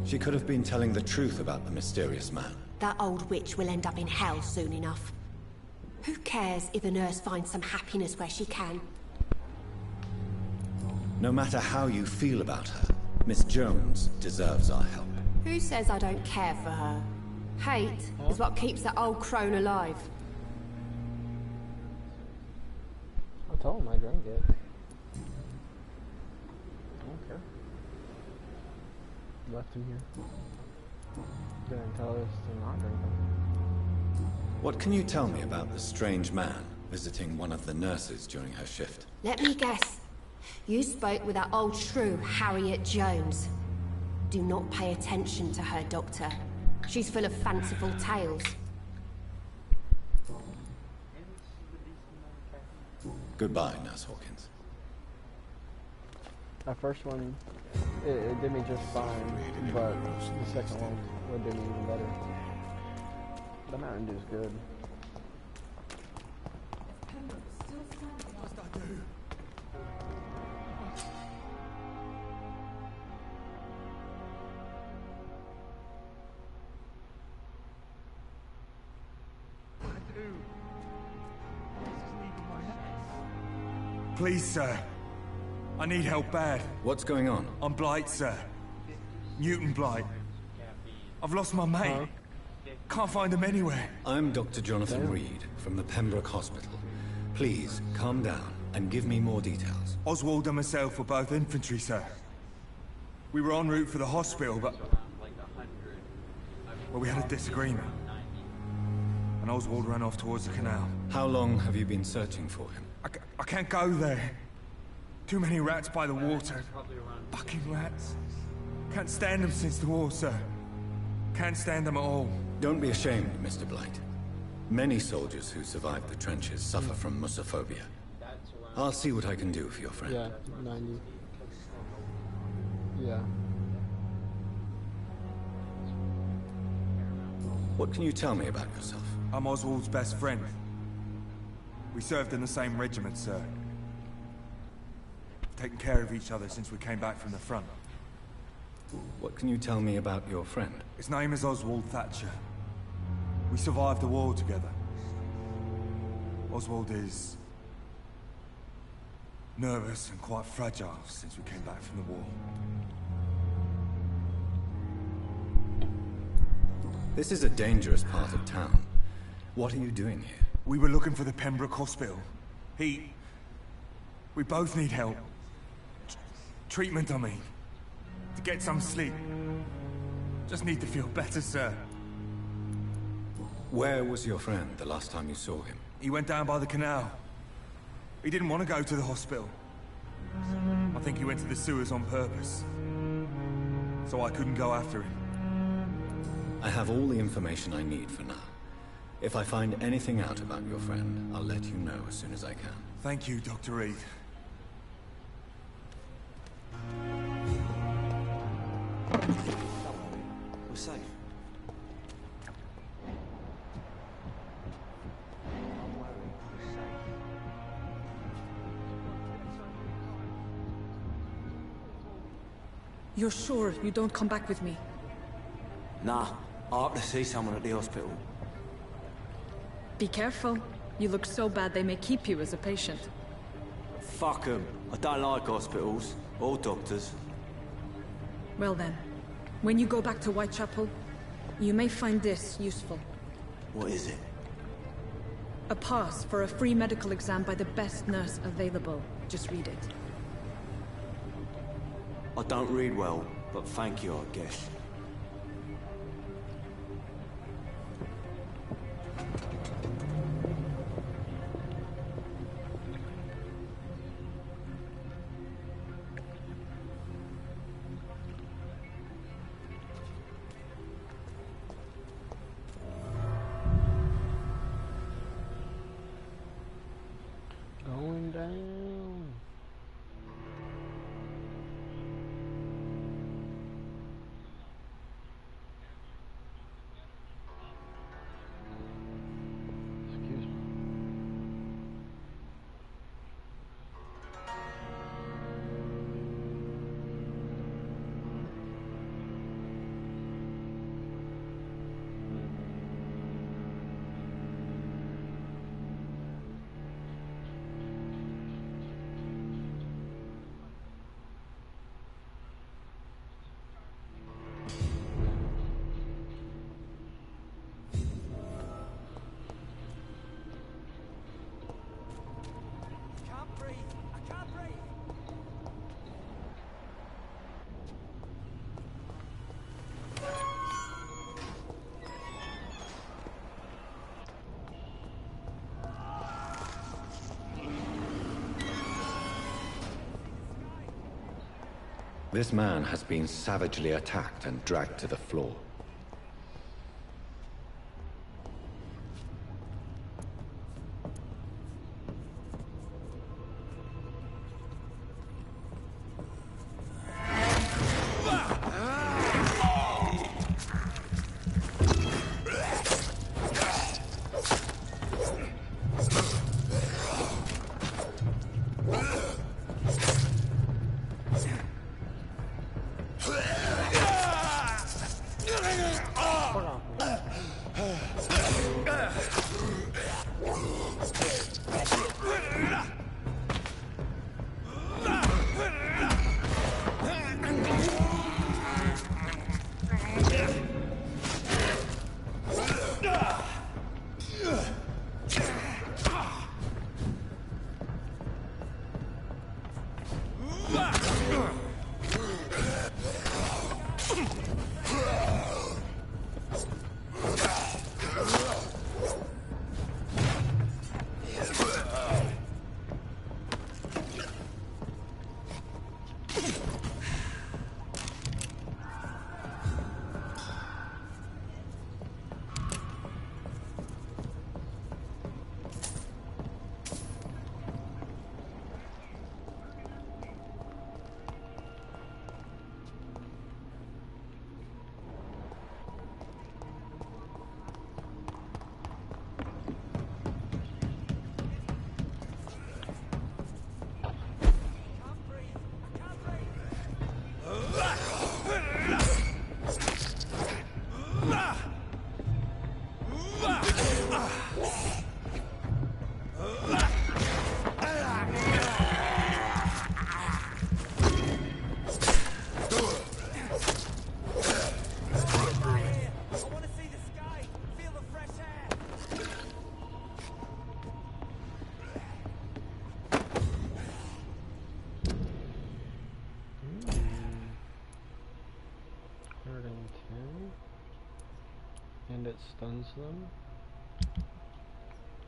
She could have been telling the truth about the mysterious man. That old witch will end up in hell soon enough. Who cares if the nurse finds some happiness where she can? No matter how you feel about her, Miss Jones deserves our help. Who says I don't care for her? Hate is what keeps that old crone alive. I told him I drank it. I don't care. Left him here. Didn't tell us to not drink them. What can you tell me about the strange man visiting one of the nurses during her shift? Let me guess. You spoke with that old shrew, Harriet Jones. Do not pay attention to her, Doctor. She's full of fanciful tales. Goodbye, Nurse Hawkins. That first one, it did me just fine, but the second one would do me even better. The Mountain Dew's good. Please, sir. I need help bad. What's going on? I'm Blight, sir. Newton Blight. I've lost my mate. Can't find him anywhere. I'm Dr. Jonathan Reed from the Pembroke Hospital. Please, calm down and give me more details. Oswald and myself were both infantry, sir. We were en route for the hospital, but... well, we had a disagreement. And Oswald ran off towards the canal. How long have you been searching for him? I can't go there. Too many rats by the water. Fucking rats. Can't stand them since the war, sir. Can't stand them at all. Don't be ashamed, Mr. Blight. Many soldiers who survived the trenches suffer from musophobia. I'll see what I can do for your friend. Yeah, 90. Yeah. What can you tell me about yourself? I'm Oswald's best friend. We served in the same regiment, sir. Taken care of each other since we came back from the front. What can you tell me about your friend? His name is Oswald Thatcher. We survived the war together. Oswald is... nervous and quite fragile since we came back from the war. This is a dangerous part of town. What are you doing here? We were looking for the Pembroke Hospital. We both need help. Treatment, I mean. To get some sleep. Just need to feel better, sir. Where was your friend the last time you saw him? He went down by the canal. He didn't want to go to the hospital. I think he went to the sewers on purpose. So I couldn't go after him. I have all the information I need for now. If I find anything out about your friend, I'll let you know as soon as I can. Thank you, Dr. Reed. We're safe. You're sure you don't come back with me? Nah, I have to see someone at the hospital. Be careful. You look so bad they may keep you as a patient. Fuck 'em. I don't like hospitals. Or doctors. Well then, when you go back to Whitechapel, you may find this useful. What is it? A pass for a free medical exam by the best nurse available. Just read it. I don't read well, but thank you, I guess. Going down. Excuse me. This man has been savagely attacked and dragged to the floor. And it stuns them.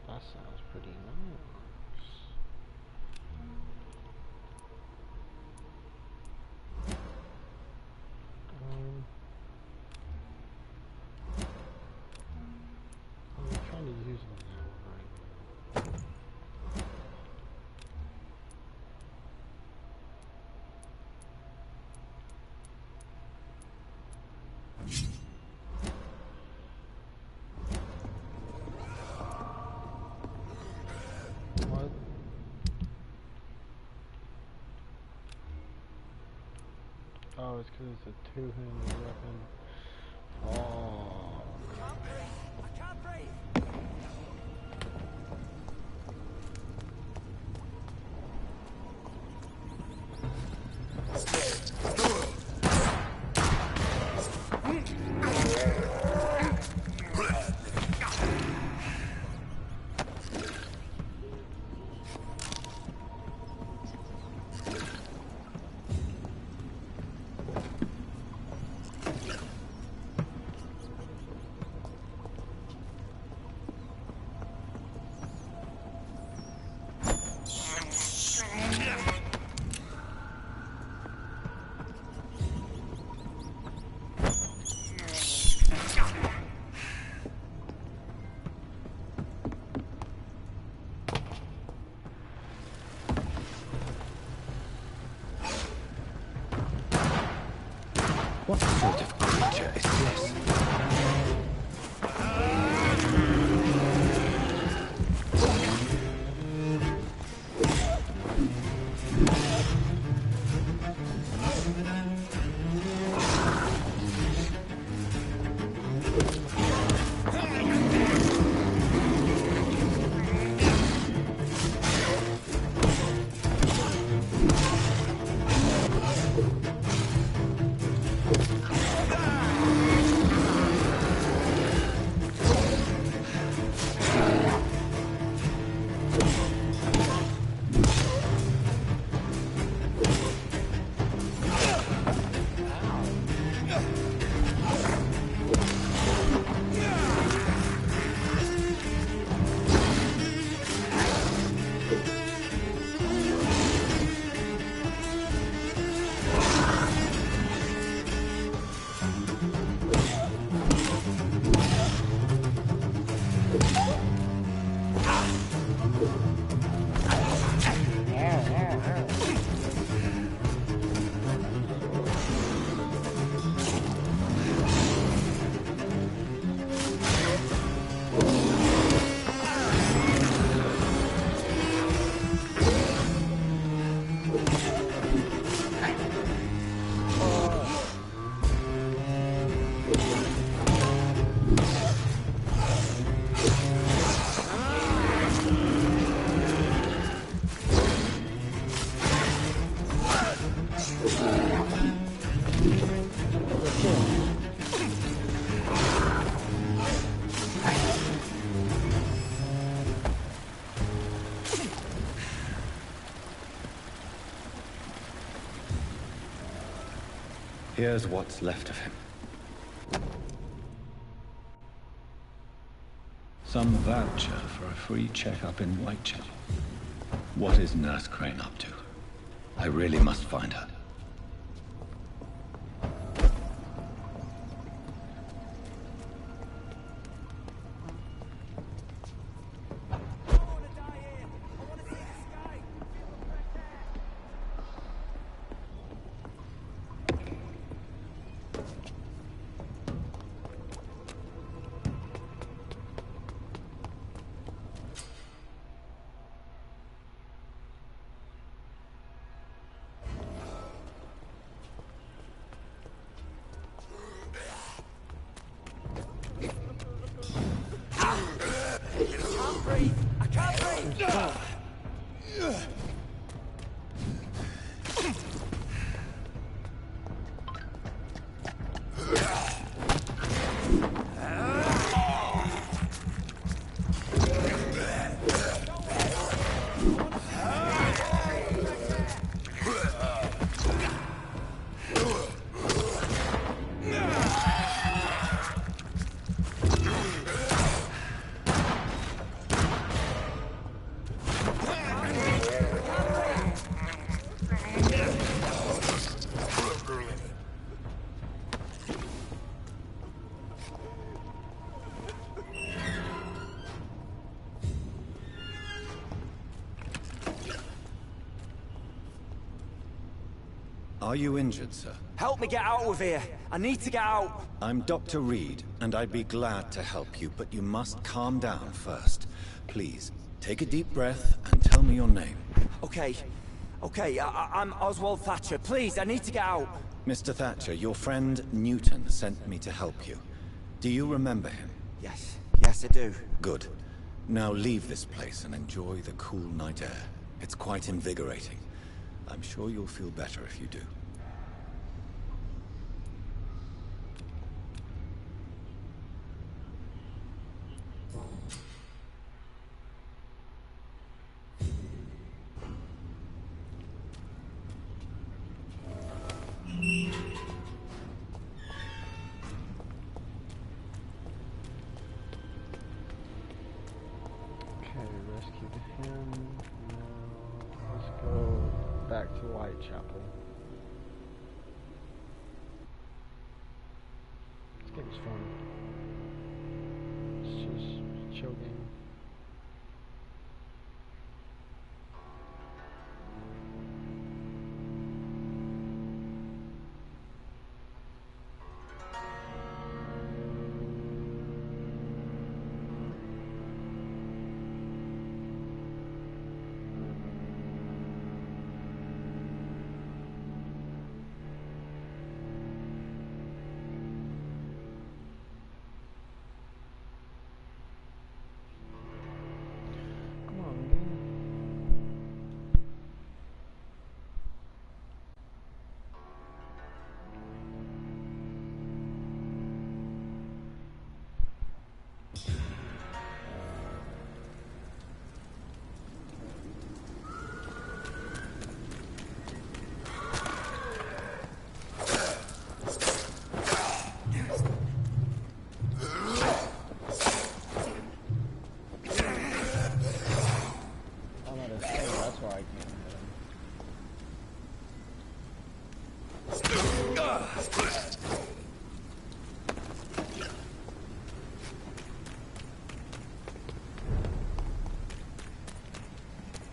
That sounds pretty nice. I'm trying to use them now, right? Oh, it's because it's a two-handed weapon. Oh. I can't breathe. What sort of creature is this? Here's what's left of him. Some voucher for a free checkup in Whitechapel. What is Nurse Crane up to? I really must find her. I can't breathe! Are you injured, sir? Help me get out of here. I need to get out. I'm Dr. Reed, and I'd be glad to help you, but you must calm down first. Please, take a deep breath and tell me your name. Okay, Okay, I'm Oswald Thatcher. Please, I need to get out. Mr. Thatcher, your friend Newton sent me to help you. Do you remember him? Yes, yes I do. Good. Now leave this place and enjoy the cool night air. It's quite invigorating. I'm sure you'll feel better if you do. Back to Whitechapel. This game's fun. It's just a chill game.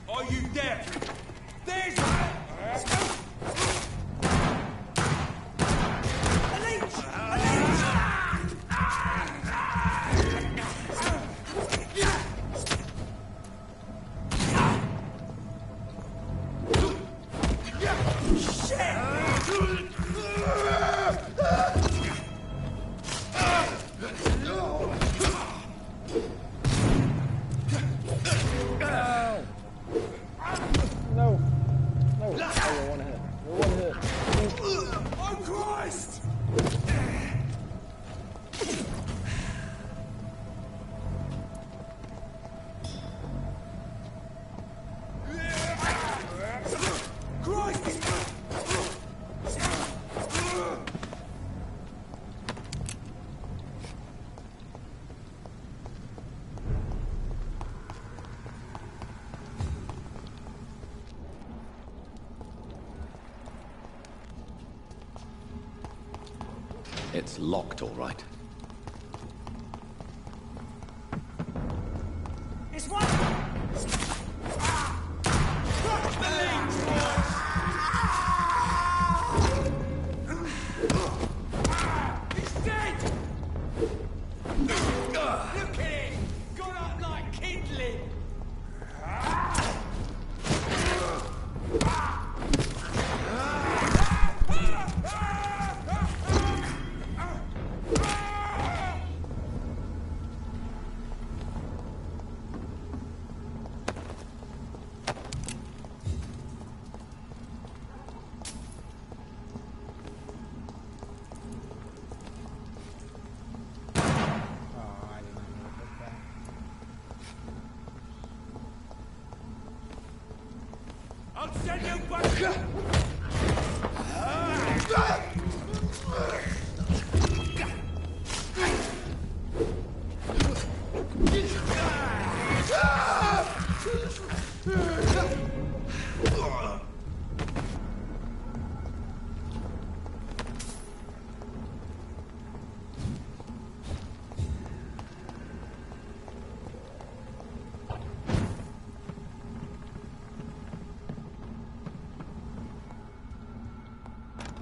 Are you there? There's... It's locked, all right. It's one! He's dead! Look at it! Got up like kindling! I'll send you back!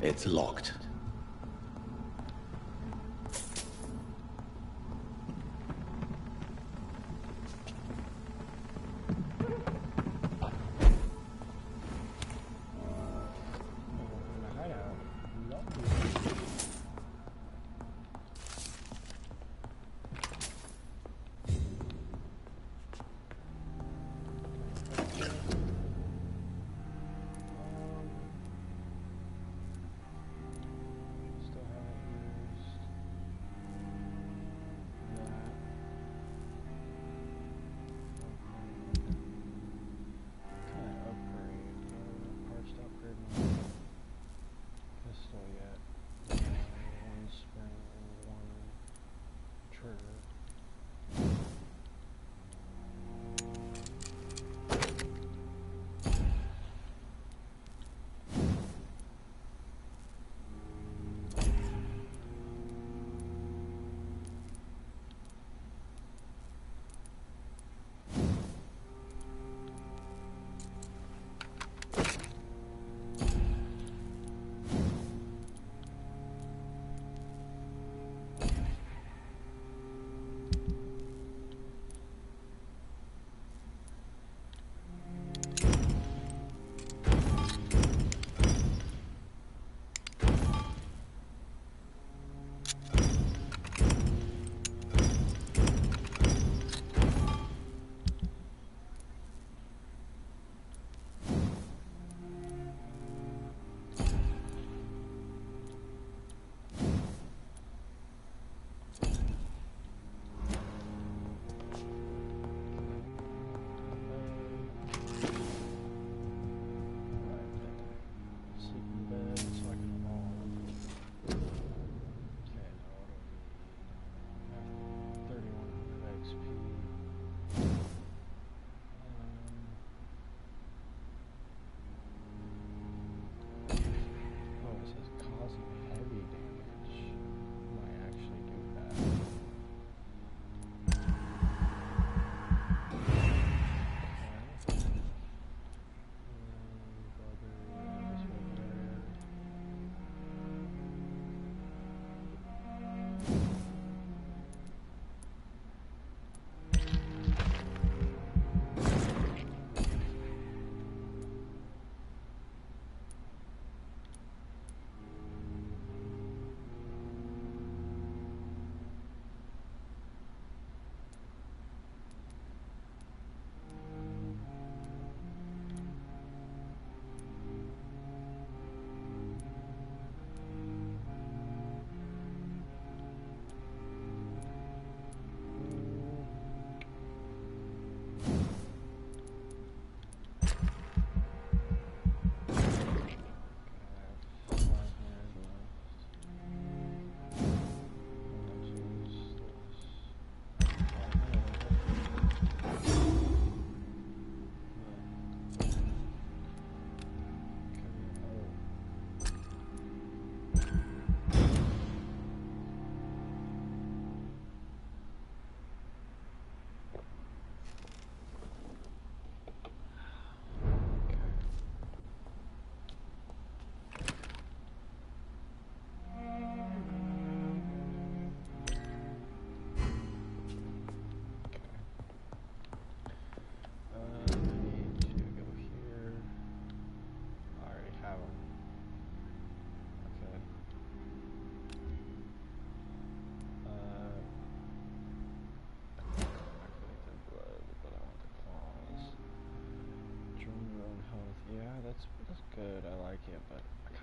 It's locked.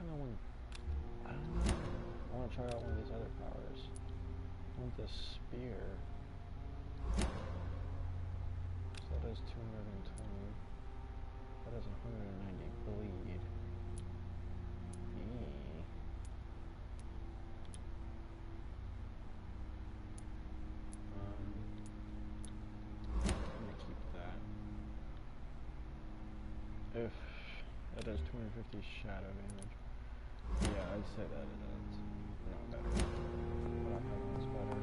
I want to try out one of these other powers. I want this spear. So that does 220. That does 190 bleed. I'm gonna keep that. If that does 250 shadow damage. Yeah, I'd say that it is not better. But I'm having this better.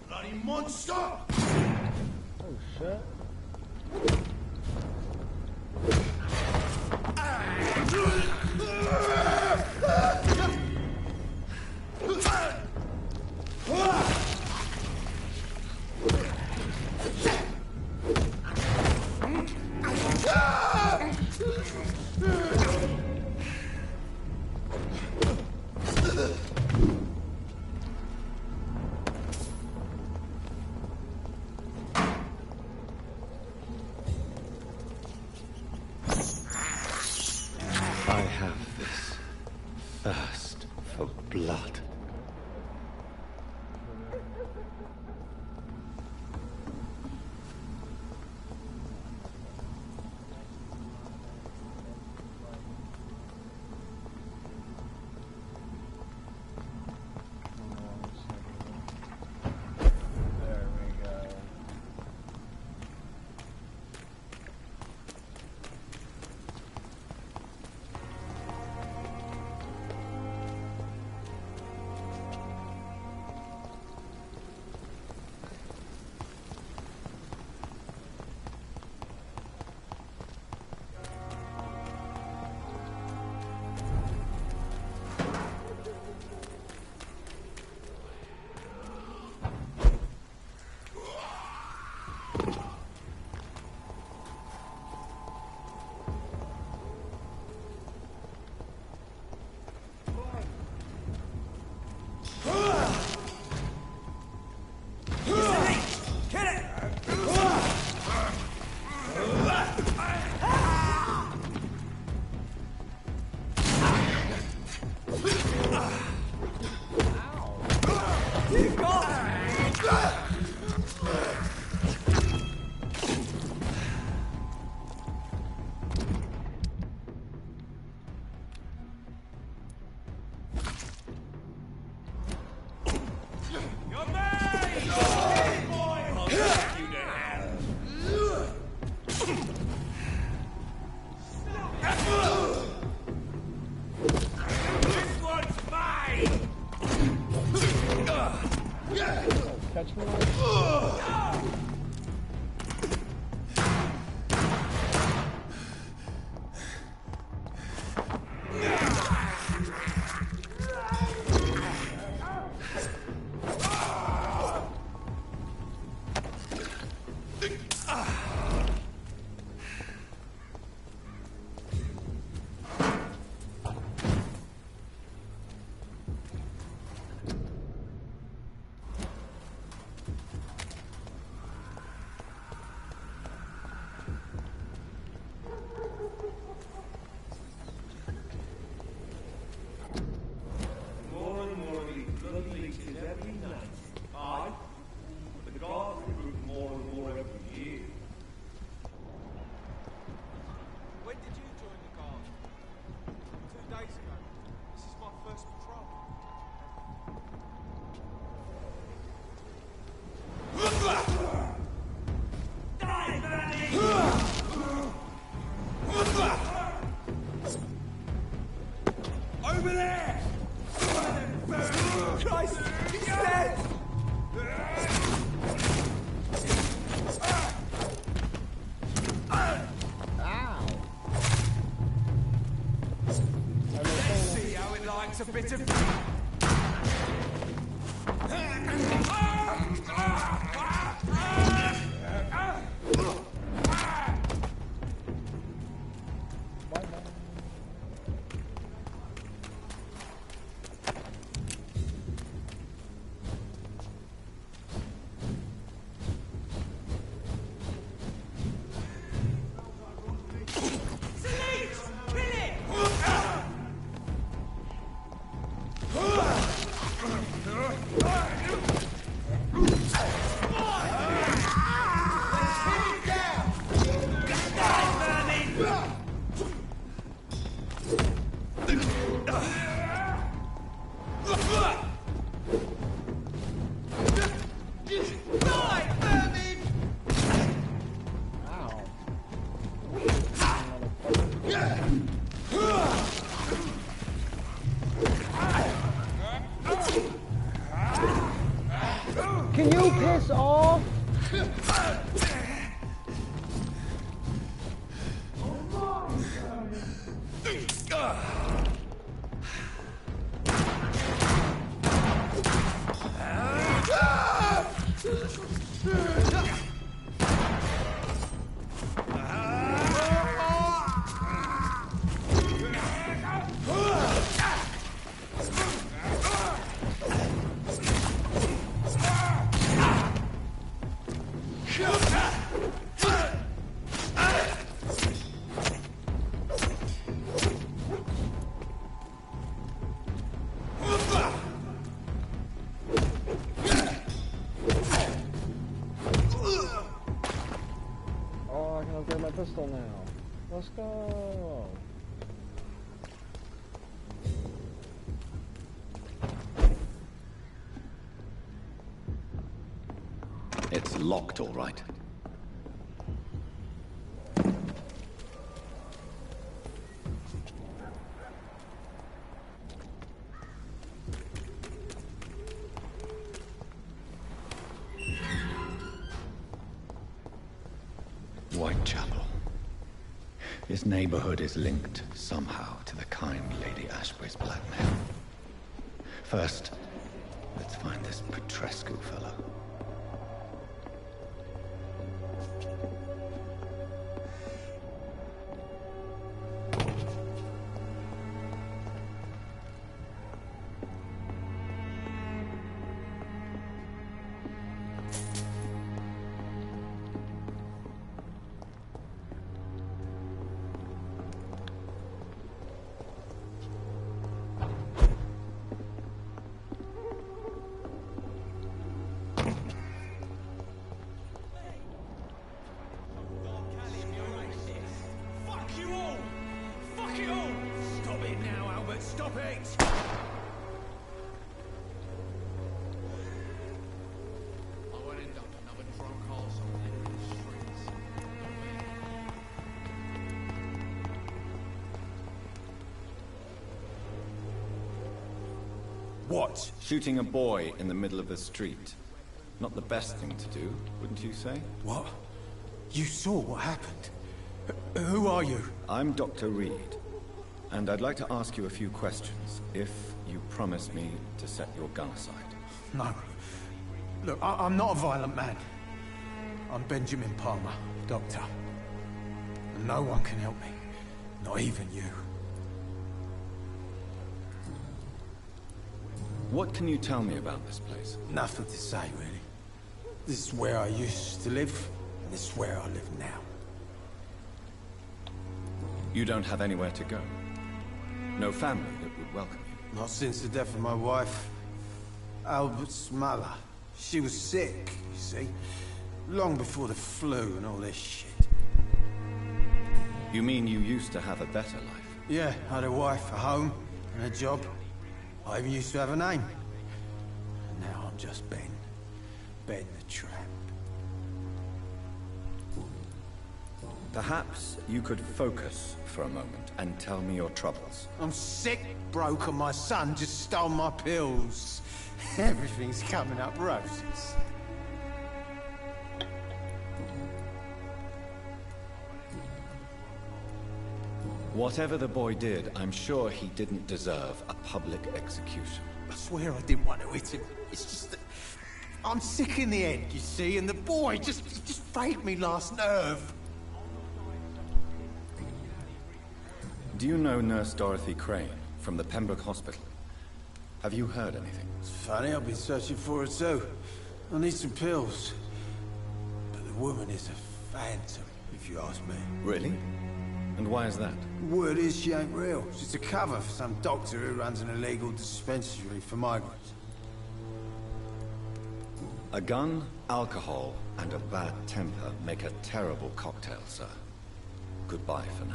Bloody monster! Oh shit. I have this thirst for blood. There we go. Catch me. Over there! Christ! He's dead! Ow! Let's see how it likes a bit of... Can you piss off? Pistol now. Let's go. It's locked, all right. Whitechapel. This neighborhood is linked somehow to the kind Lady Ashbury's blackmail. First, let's find this Cooperisbruh fellow. What? Shooting a boy in the middle of the street. Not the best thing to do, wouldn't you say? What? You saw what happened? Who are you? I'm Dr. Reed, and I'd like to ask you a few questions, if you promise me to set your gun aside. No. Look, I'm not a violent man. I'm Benjamin Palmer, doctor. And no one can help me. Not even you. What can you tell me about this place? Nothing to say, really. This is where I used to live, and this is where I live now. You don't have anywhere to go? No family that would welcome you? Not since the death of my wife, Albert's mother. She was sick, you see. Long before the flu and all this shit. You mean you used to have a better life? Yeah, I had a wife, a home, and a job. I even used to have a name. And now I'm just Ben. Ben the Tramp. Perhaps you could focus for a moment and tell me your troubles. I'm sick, broke, and my son just stole my pills. Everything's coming up roses. Whatever the boy did, I'm sure he didn't deserve a public execution. I swear I didn't want to hit him. It's just that I'm sick in the head, you see, and the boy just frayed me last nerve. Do you know Nurse Dorothy Crane from the Pembroke Hospital? Have you heard anything? It's funny, I've been searching for her too. I need some pills. But the woman is a phantom, if you ask me. Really? And why is that? Word is she ain't real. She's a cover for some doctor who runs an illegal dispensary for migrants. A gun, alcohol, and a bad temper make a terrible cocktail, sir. Goodbye for now.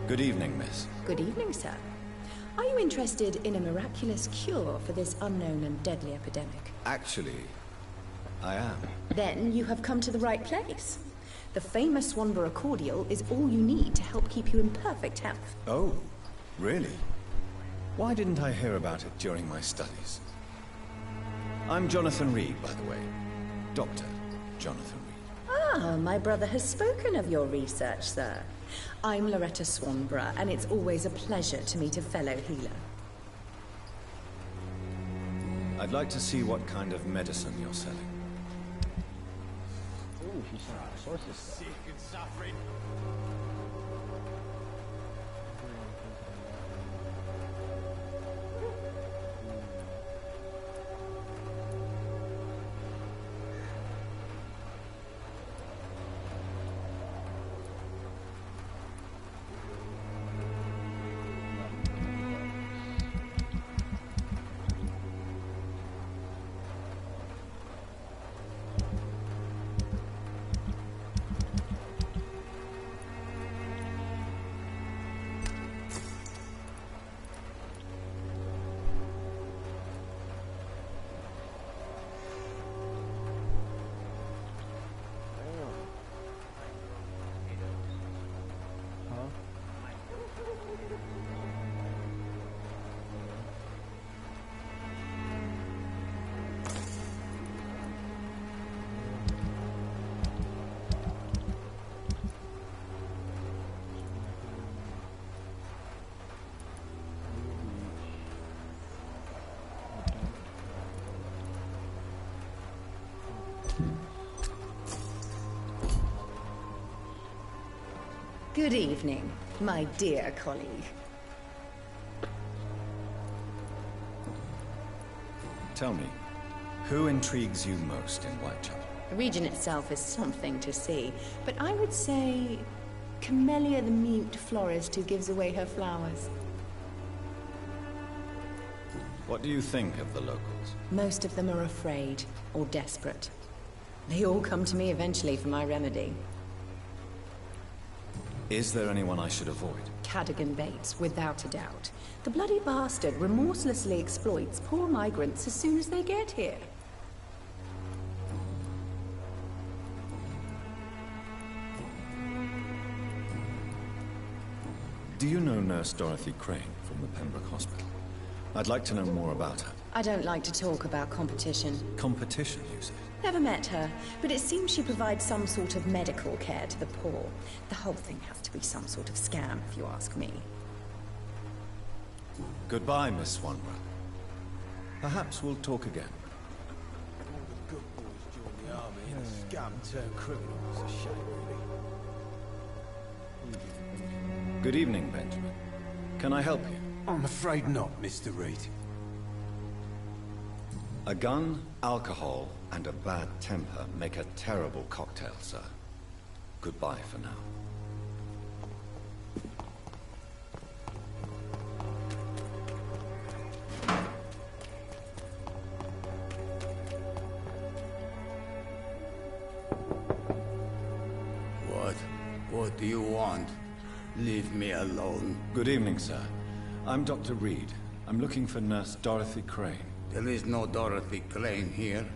Good evening, miss. Good evening, sir. Are you interested in a miraculous cure for this unknown and deadly epidemic? Actually, I am. Then you have come to the right place. The famous Swanborough cordial is all you need to help keep you in perfect health. Oh, really? Why didn't I hear about it during my studies? I'm Jonathan Reed, by the way. Dr. Jonathan Reed. Ah, my brother has spoken of your research, sir. I'm Loretta Swanborough, and it's always a pleasure to meet a fellow healer. I'd like to see what kind of medicine you're selling. Ooh, she's selling sources. Sick and suffering. Good evening, my dear colleague. Tell me, who intrigues you most in Whitechapel? The region itself is something to see, but I would say Camellia the mute florist who gives away her flowers. What do you think of the locals? Most of them are afraid or desperate. They all come to me eventually for my remedy. Is there anyone I should avoid? Cadogan Bates, without a doubt. The bloody bastard remorselessly exploits poor migrants as soon as they get here. Do you know Nurse Dorothy Crane from the Pembroke Hospital? I'd like to know more about her. I don't like to talk about competition. Competition, you say? Never met her, but it seems she provides some sort of medical care to the poor. The whole thing has to be some sort of scam, if you ask me. Goodbye, Miss Swanborough. Perhaps we'll talk again. All the good boys join the army and the scum turn criminals. A shame, really. Good evening, Benjamin. Can I help you? I'm afraid not, Mr. Reed. A gun, alcohol, and a bad temper make a terrible cocktail, sir. Goodbye for now. What do you want? Leave me alone. Good evening, sir. I'm Dr. Reed. I'm looking for Nurse Dorothy Crane. There is no Dorothy Crane here.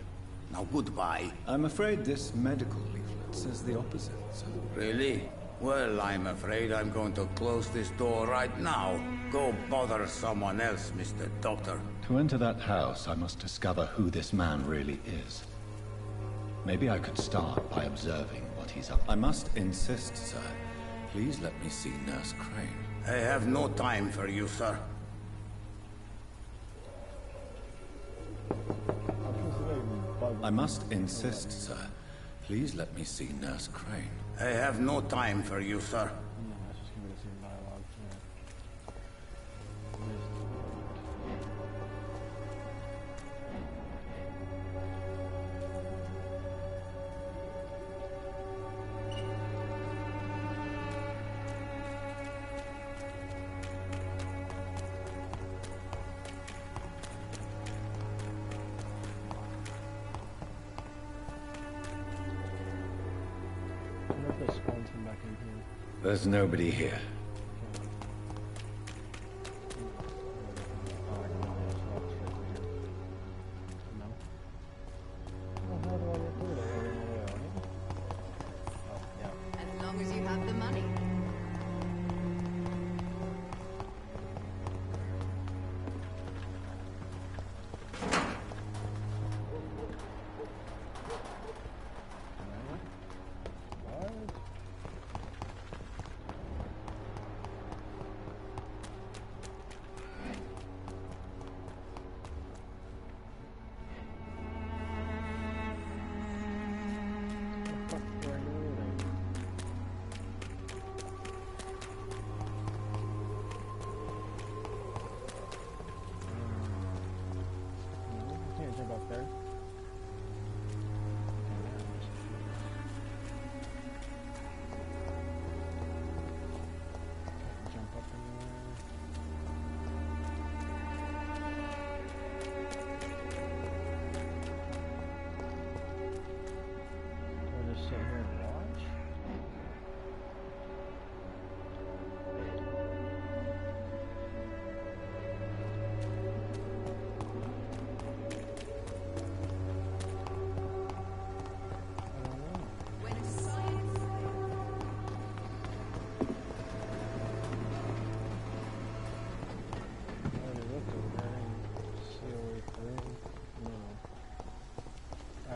Now goodbye. I'm afraid this medical leaflet says the opposite, sir. Really? Well, I'm afraid I'm going to close this door right now. Go bother someone else, Mr. Doctor. To enter that house, I must discover who this man really is. Maybe I could start by observing what he's up to. I must insist, sir. Please let me see Nurse Crane. I have no time for you, sir. I must insist, sir. Please let me see Nurse Crane. I have no time for you, sir. There's nobody here.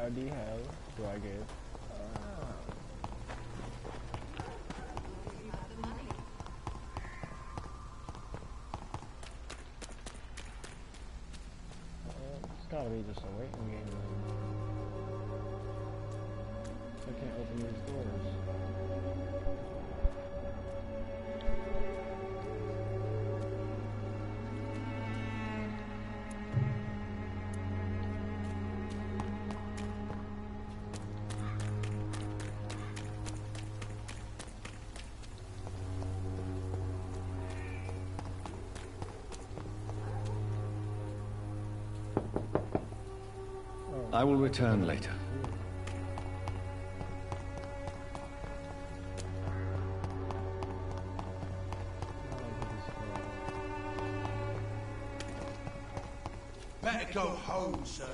How the hell do I get? It's gotta be just a waiting game. I can't open these doors. I will return later. Better go home, sir.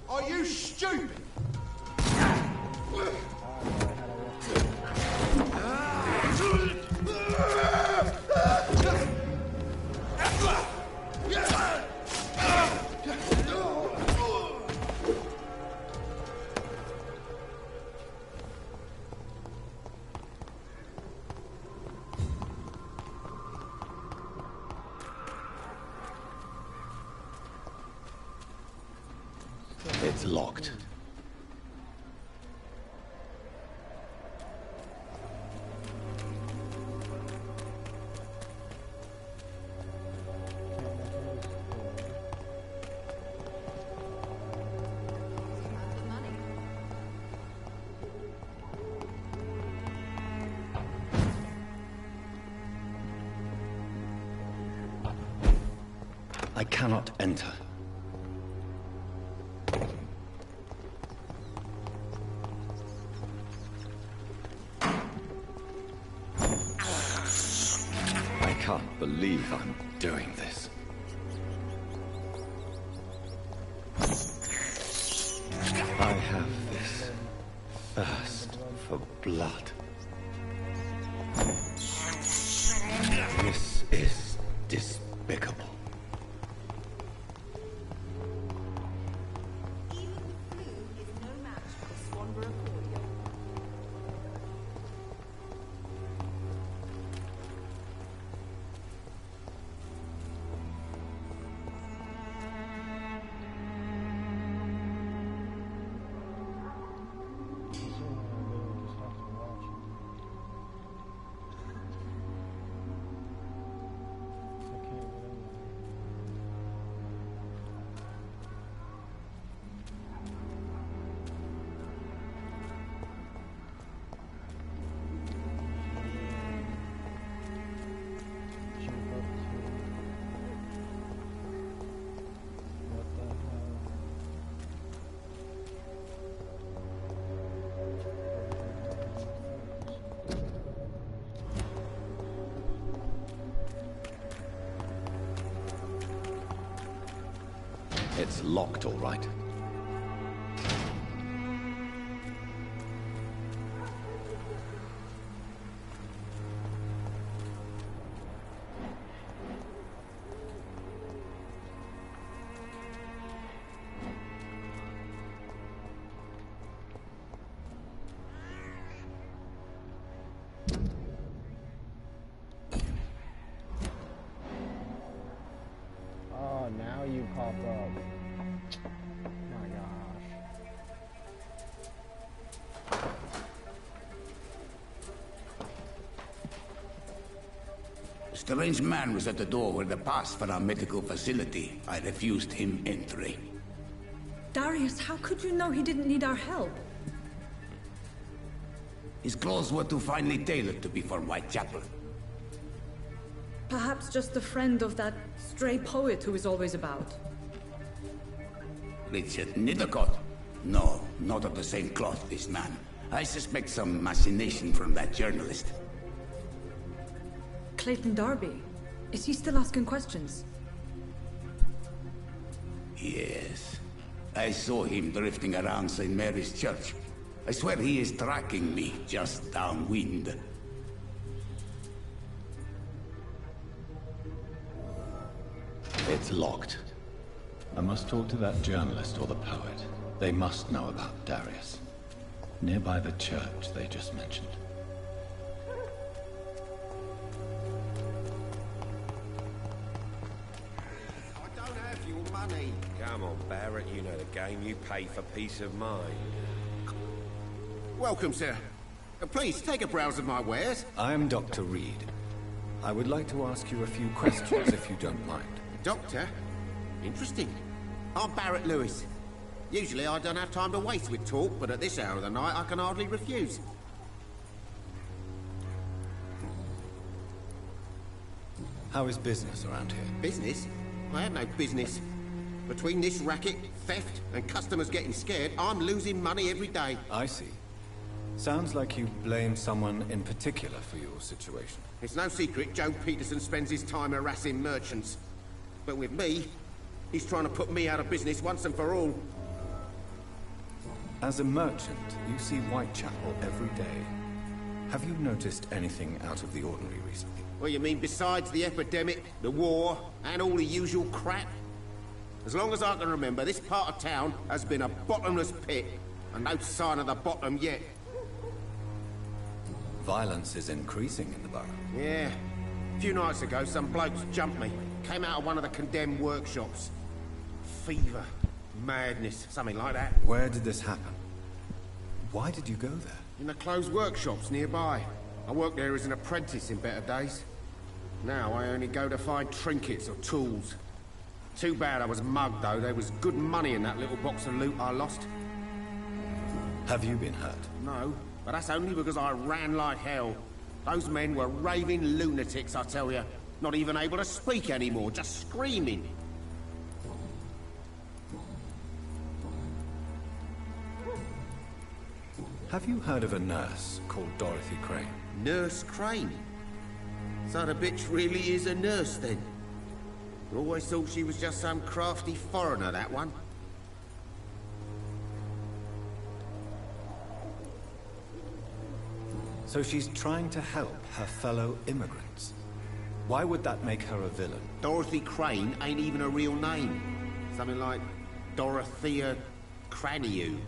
Are you stupid? It's locked. I cannot enter. I can't believe I'm doing this. I have this thirst for blood. This is despicable. It's locked, all right. Oh, now you pop up. My gosh. A strange man was at the door with a pass for our medical facility. I refused him entry. Darius, how could you know he didn't need our help? His clothes were too finely tailored to be for Whitechapel. Perhaps just a friend of that stray poet who is always about. Richard Nithercott? No, not of the same cloth, this man. I suspect some machination from that journalist. Clayton Darby. Is he still asking questions? Yes. I saw him drifting around St. Mary's Church. I swear he is tracking me just downwind. It's locked. I must talk to that journalist or the poet. They must know about Darius. Nearby the church they just mentioned. I don't have your money. Come on, Barrett, you know the game. You pay for peace of mind. Welcome, sir. Please, take a browse of my wares. I am Dr. Reed. I would like to ask you a few questions, if you don't mind. Doctor? Interesting. I'm Barrett Lewis. Usually I don't have time to waste with talk, but at this hour of the night I can hardly refuse. How is business around here? Business? I have no business. Between this racket, theft, and customers getting scared, I'm losing money every day. I see. Sounds like you blame someone in particular for your situation. It's no secret Joe Peterson spends his time harassing merchants. But with me, he's trying to put me out of business once and for all. As a merchant, you see Whitechapel every day. Have you noticed anything out of the ordinary recently? What you mean besides the epidemic, the war, and all the usual crap? As long as I can remember, this part of town has been a bottomless pit, and no sign of the bottom yet. Violence is increasing in the borough. Yeah. A few nights ago, some blokes jumped me. Came out of one of the condemned workshops. Fever, madness, something like that. Where did this happen? Why did you go there? In the closed workshops nearby. I worked there as an apprentice in better days. Now I only go to find trinkets or tools. Too bad I was mugged, though. There was good money in that little box of loot I lost. Have you been hurt? No, but that's only because I ran like hell. Those men were raving lunatics, I tell you. Not even able to speak anymore, just screaming. Have you heard of a nurse called Dorothy Crane? Nurse Crane? So the bitch really is a nurse, then? I always thought she was just some crafty foreigner, that one. So she's trying to help her fellow immigrants. Why would that make her a villain? Dorothy Crane ain't even a real name. Something like Dorothea Craniu.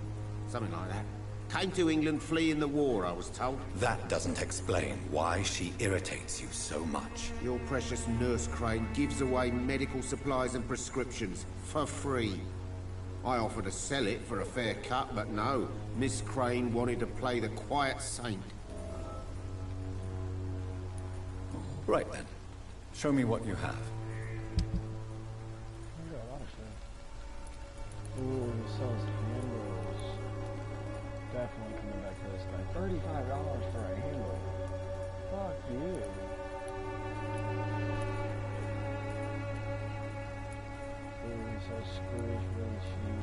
Something like that. Came to England fleeing the war, I was told. That doesn't explain why she irritates you so much. Your precious Nurse Crane gives away medical supplies and prescriptions for free. I offered to sell it for a fair cut, but no. Miss Crane wanted to play the quiet saint. Right then. Show me what you have. Ooh, he sells handles. Definitely coming back to this guy. $35 for a handle. Fuck you. Ooh, he sells screws really cheap.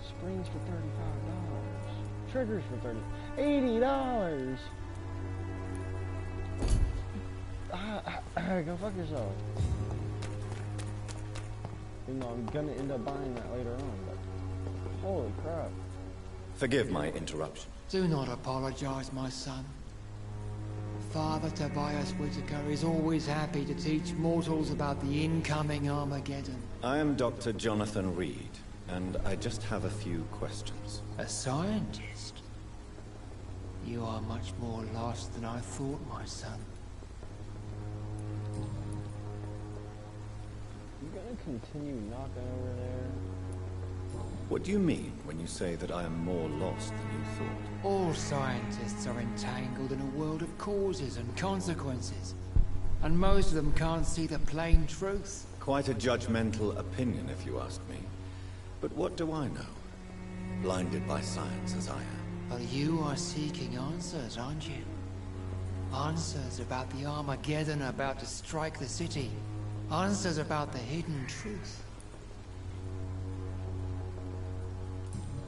Springs for $35. Triggers for $80. Go fuck yourself. You know, I'm gonna end up buying that later on, but holy crap. Forgive my interruption. Do not apologize, my son. Father Tobias Whitaker is always happy to teach mortals about the incoming Armageddon. I am Dr. Jonathan Reed, and I just have a few questions. A scientist? You are much more lost than I thought, my son. You gonna continue knocking over there? What do you mean when you say that I am more lost than you thought? All scientists are entangled in a world of causes and consequences, and most of them can't see the plain truth. Quite a judgmental opinion, if you ask me. But what do I know? Blinded by science as I am. But you are seeking answers, aren't you? Answers about the Armageddon about to strike the city. Answers about the hidden truth.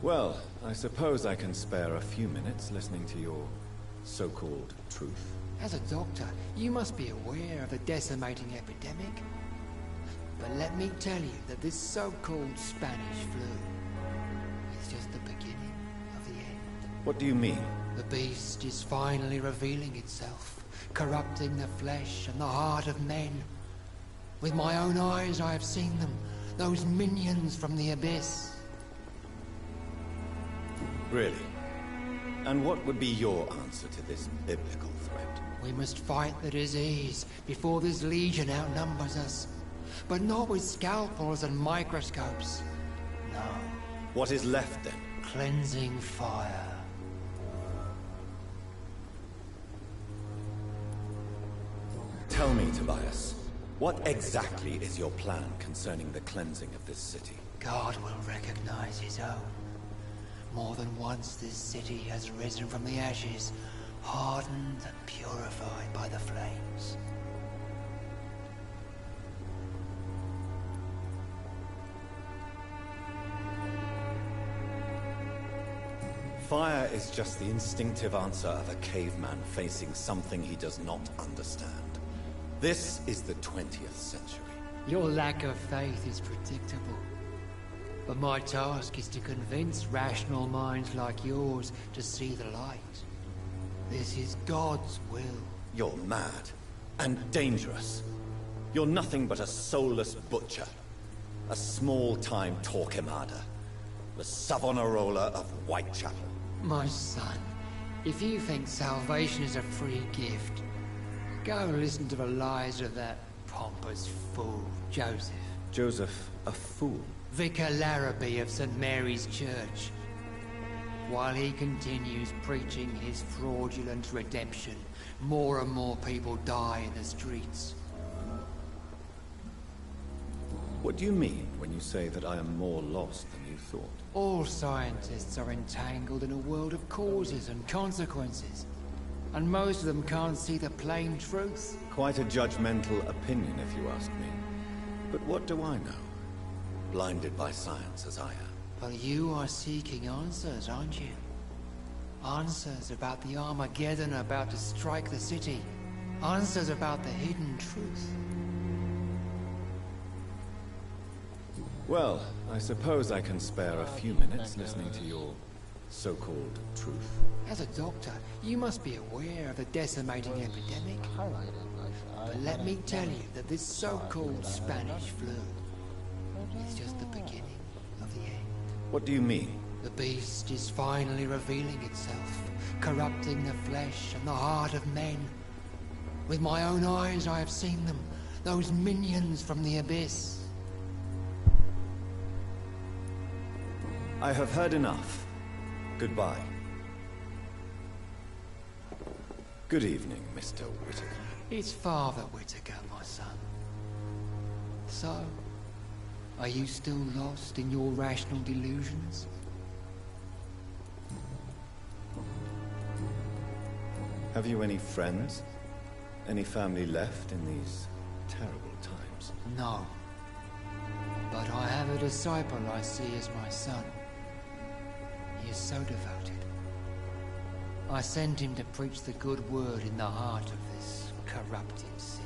Well, I suppose I can spare a few minutes listening to your so-called truth. As a doctor, you must be aware of the decimating epidemic. But let me tell you that this so-called Spanish flu is just the beginning of the end. What do you mean? The beast is finally revealing itself, corrupting the flesh and the heart of men. With my own eyes I have seen them. Those minions from the abyss. Really? And what would be your answer to this biblical threat? We must fight the disease before this legion outnumbers us. But not with scalpels and microscopes. No. What is left then? Cleansing fire. Tell me, Tobias, what exactly is your plan concerning the cleansing of this city? God will recognize his own. More than once this city has risen from the ashes, hardened and purified by the flames. Fire is just the instinctive answer of a caveman facing something he does not understand. This is the 20th century. Your lack of faith is predictable. But my task is to convince rational minds like yours to see the light. This is God's will. You're mad. And dangerous. You're nothing but a soulless butcher. A small-time Torquemada. The Savonarola of Whitechapel. My son, if you think salvation is a free gift, go listen to the lies of that pompous fool, Joseph. Joseph, a fool? Vicar Larrabee of St. Mary's Church. While he continues preaching his fraudulent redemption, more and more people die in the streets. What do you mean when you say that I am more lost than you thought? All scientists are entangled in a world of causes and consequences. And most of them can't see the plain truth. Quite a judgmental opinion, if you ask me. But what do I know? Blinded by science as I am. But you are seeking answers, aren't you? Answers about the Armageddon about to strike the city. Answers about the hidden truth. Well, I suppose I can spare a few minutes listening to your so-called truth. As a doctor, you must be aware of the decimating epidemic. But let me tell you that this so-called Spanish flu is just the beginning of the end. What do you mean? The beast is finally revealing itself, corrupting the flesh and the heart of men. With my own eyes I have seen them, those minions from the abyss. I have heard enough. Goodbye. Good evening, Mr. Whittaker. It's Father Whittaker, my son. So, are you still lost in your rational delusions? Have you any friends? Any family left in these terrible times? No. But I have a disciple I see as my son. He is so devoted. I sent him to preach the good word in the heart of this corrupted city.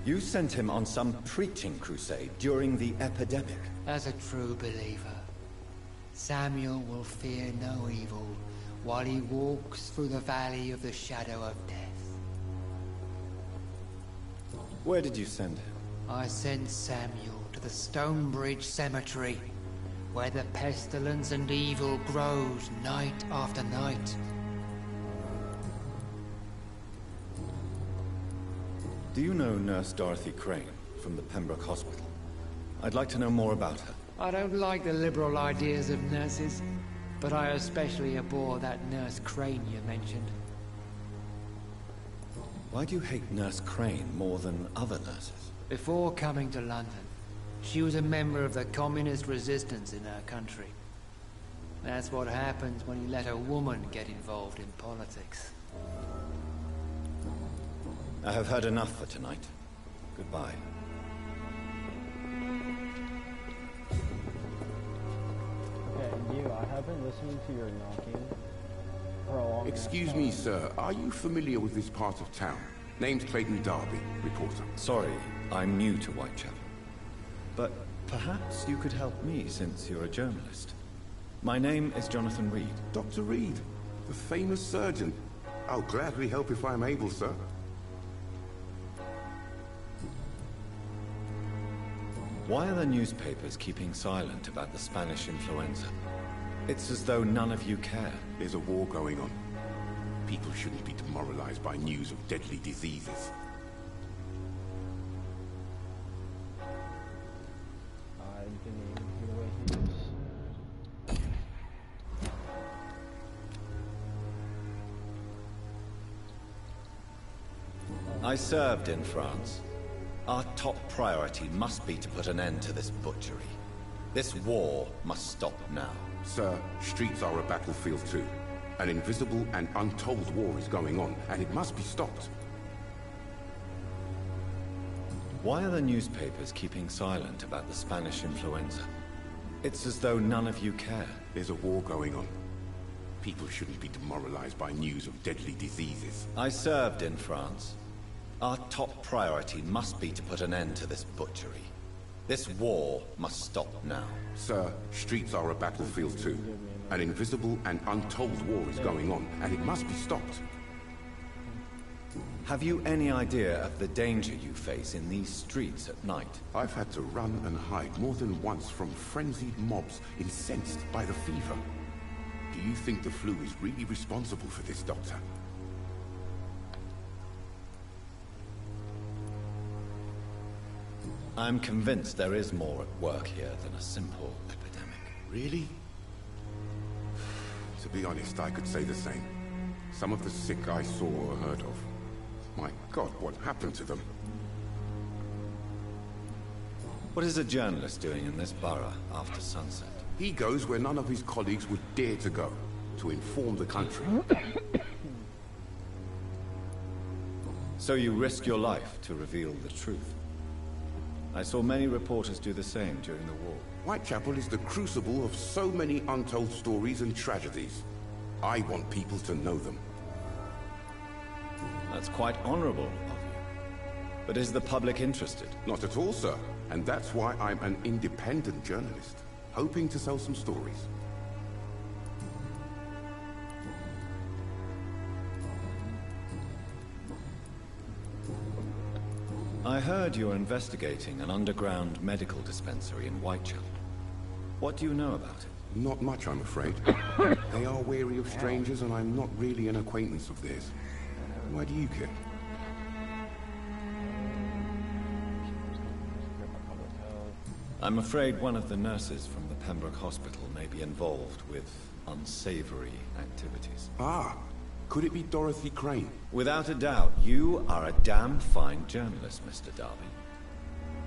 You sent him on some preaching crusade during the epidemic? As a true believer, Samuel will fear no evil while he walks through the valley of the shadow of death. Where did you send him? I sent Samuel to the Stonebridge Cemetery, where the pestilence and evil grows night after night. Do you know Nurse Dorothy Crane from the Pembroke Hospital? I'd like to know more about her. I don't like the liberal ideas of nurses, but I especially abhor that Nurse Crane you mentioned. Why do you hate Nurse Crane more than other nurses? Before coming to London, she was a member of the communist resistance in her country. That's what happens when you let a woman get involved in politics. I have heard enough for tonight. Goodbye. Okay, you, I have been listening to your knocking for a long time. Excuse me, sir. Are you familiar with this part of town? Name's Clayton Darby, reporter. Sorry, I'm new to Whitechapel. But perhaps you could help me since you're a journalist. My name is Jonathan Reed. Dr. Reed, the famous surgeon. I'll gladly help if I'm able, sir. Why are the newspapers keeping silent about the Spanish influenza? It's as though none of you care. There's a war going on. People shouldn't be demoralized by news of deadly diseases. I didn't even hear the way he was. I served in France. Our top priority must be to put an end to this butchery. This war must stop now. Sir, streets are a battlefield too. An invisible and untold war is going on, and it must be stopped. Why are the newspapers keeping silent about the Spanish influenza? It's as though none of you care. There's a war going on. People shouldn't be demoralized by news of deadly diseases. I served in France. Our top priority must be to put an end to this butchery. This war must stop now. Sir, streets are a battlefield too. An invisible and untold war is going on, and it must be stopped. Have you any idea of the danger you face in these streets at night? I've had to run and hide more than once from frenzied mobs incensed by the fever. Do you think the flu is really responsible for this, Doctor? I'm convinced there is more at work here than a simple epidemic. Really? To be honest, I could say the same. Some of the sick I saw or heard of. My God, what happened to them? What is a journalist doing in this borough after sunset? He goes where none of his colleagues would dare to go, to inform the country. So you risk your life to reveal the truth. I saw many reporters do the same during the war. Whitechapel is the crucible of so many untold stories and tragedies. I want people to know them. That's quite honorable of you. But is the public interested? Not at all, sir. And that's why I'm an independent journalist, hoping to sell some stories. I heard you're investigating an underground medical dispensary in Whitechapel. What do you know about it? Not much, I'm afraid. They are wary of strangers, and I'm not really an acquaintance of theirs. Why do you care? I'm afraid one of the nurses from the Pembroke Hospital may be involved with unsavory activities. Ah, could it be Dorothy Crane? Without a doubt, you are a damn fine journalist, Mr. Darby.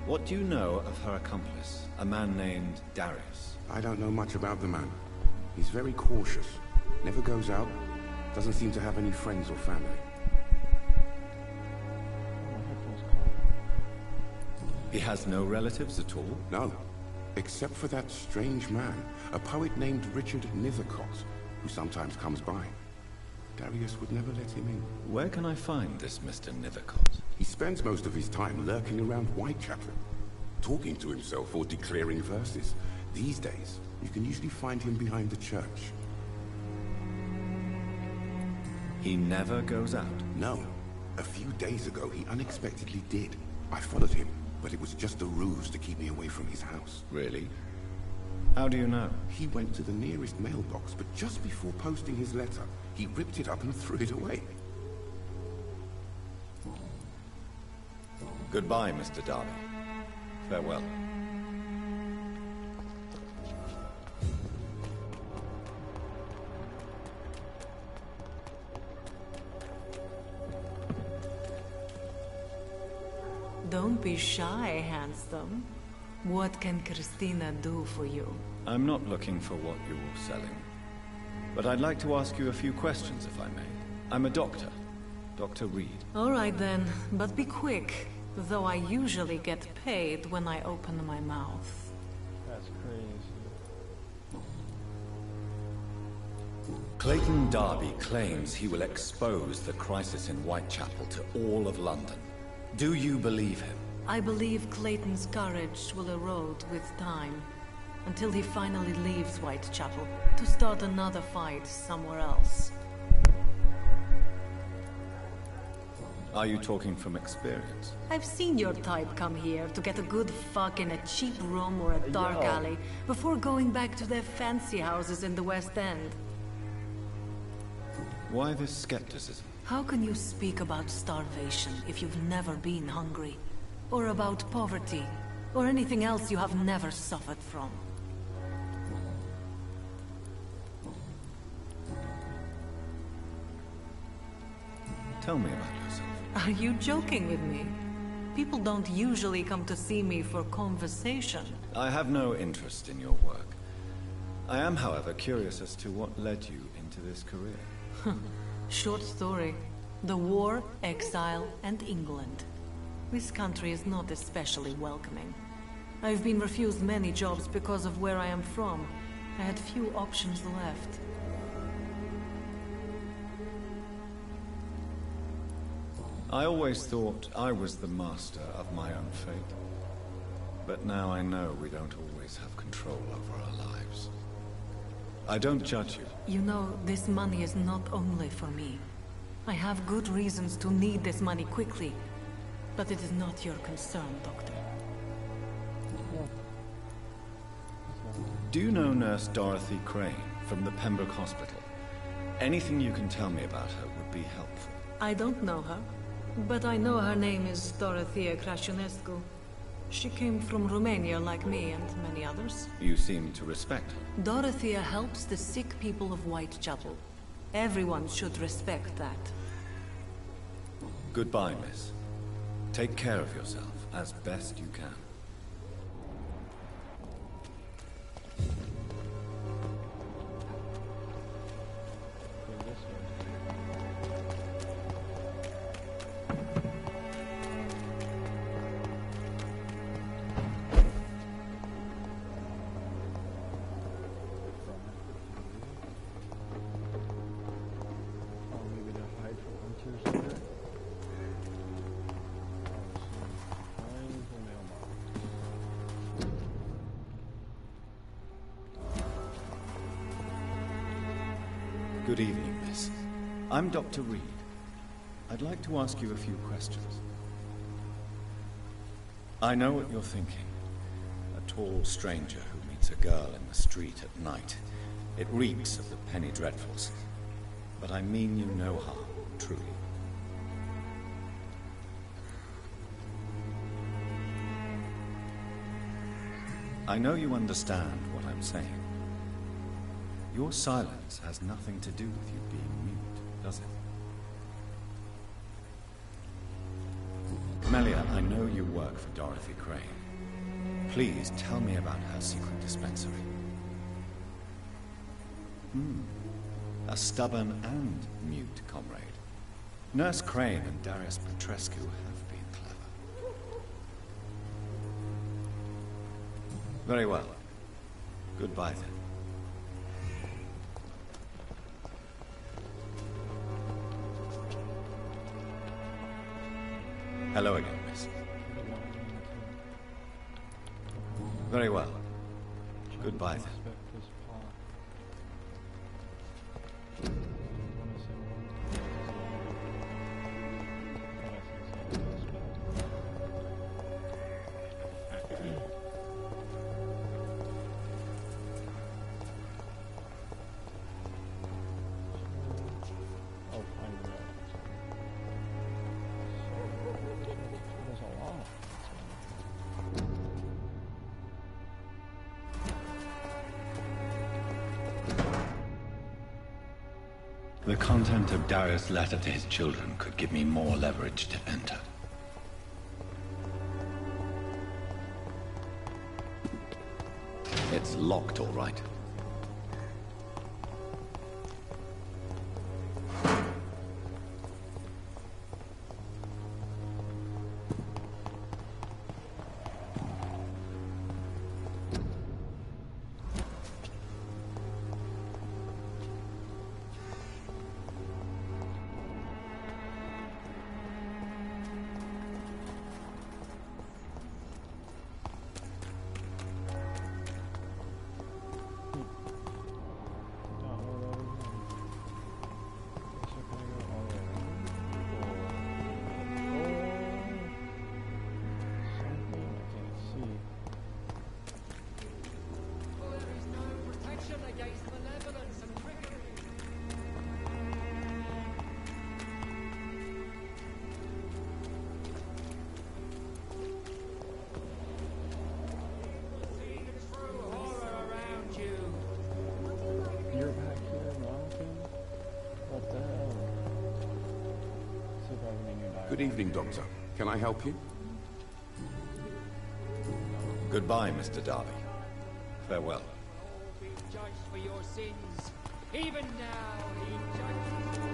What do you know of her accomplice, a man named Darius? I don't know much about the man. He's very cautious. Never goes out. Doesn't seem to have any friends or family. He has no relatives at all? No. Except for that strange man, a poet named Richard Nethercott, who sometimes comes by. Darius would never let him in. Where can I find this Mr. Nethercott? He spends most of his time lurking around Whitechapel, talking to himself or declaring verses. These days, you can usually find him behind the church. He never goes out? No. A few days ago, he unexpectedly did. I followed him, but it was just a ruse to keep me away from his house. Really? How do you know? He went to the nearest mailbox, but just before posting his letter, he ripped it up and threw it away. Goodbye, Mr. Darby. Farewell. Don't be shy, handsome. What can Christina do for you? I'm not looking for what you're selling. But I'd like to ask you a few questions, if I may. I'm a doctor. Dr. Reed. All right then, but be quick. Though I usually get paid when I open my mouth. That's crazy. Clayton Darby claims he will expose the crisis in Whitechapel to all of London. Do you believe him? I believe Clayton's courage will erode with time, until he finally leaves Whitechapel to start another fight somewhere else. Are you talking from experience? I've seen your type come here to get a good fuck in a cheap room or a dark alley before going back to their fancy houses in the West End. Why this skepticism? How can you speak about starvation if you've never been hungry? Or about poverty? Or anything else you have never suffered from? Tell me about yourself. Are you joking with me? People don't usually come to see me for conversation. I have no interest in your work. I am, however, curious as to what led you into this career. Short story. The war, exile, and England. This country is not especially welcoming. I've been refused many jobs because of where I am from. I had few options left. I always thought I was the master of my own fate. But now I know we don't always have control over our lives. I don't judge you. You know, this money is not only for me. I have good reasons to need this money quickly. But it is not your concern, Doctor. Do you know Nurse Dorothy Crane from the Pembroke Hospital? Anything you can tell me about her would be helpful. I don't know her, but I know her name is Dorothea Crăciunescu. She came from Romania like me and many others. You seem to respect her. Dorothea helps the sick people of Whitechapel. Everyone should respect that. Goodbye, miss. Take care of yourself as best you can. Good evening, miss. I'm Dr. Reed. I'd like to ask you a few questions. I know what you're thinking. A tall stranger who meets a girl in the street at night. It reeks of the penny dreadfuls. But I mean you no harm, truly. I know you understand what I'm saying. Your silence has nothing to do with you being mute, does it? Melia, I know you work for Dorothy Crane. Please tell me about her secret dispensary. A stubborn and mute comrade. Nurse Crane and Darius Petrescu have been clever. Very well. Goodbye then. Hello again, miss. Very well. Goodbye then. The content of Darius' letter to his children could give me more leverage to enter. It's locked, all right. Good evening, Doctor. Can I help you? Goodbye, Mr. Darby. Farewell. Be judged for your sins. Even now, he judges.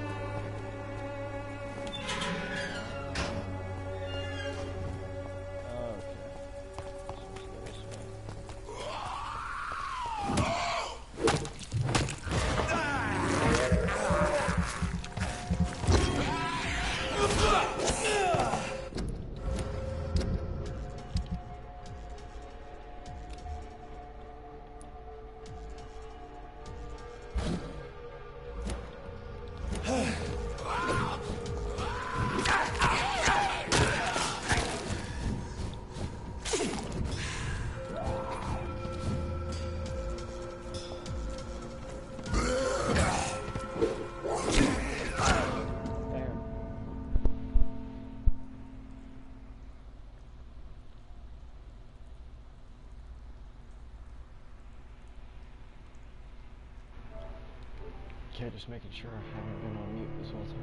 Okay, just making sure I haven't been on mute this whole time.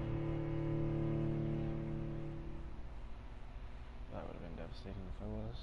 That would have been devastating if I was.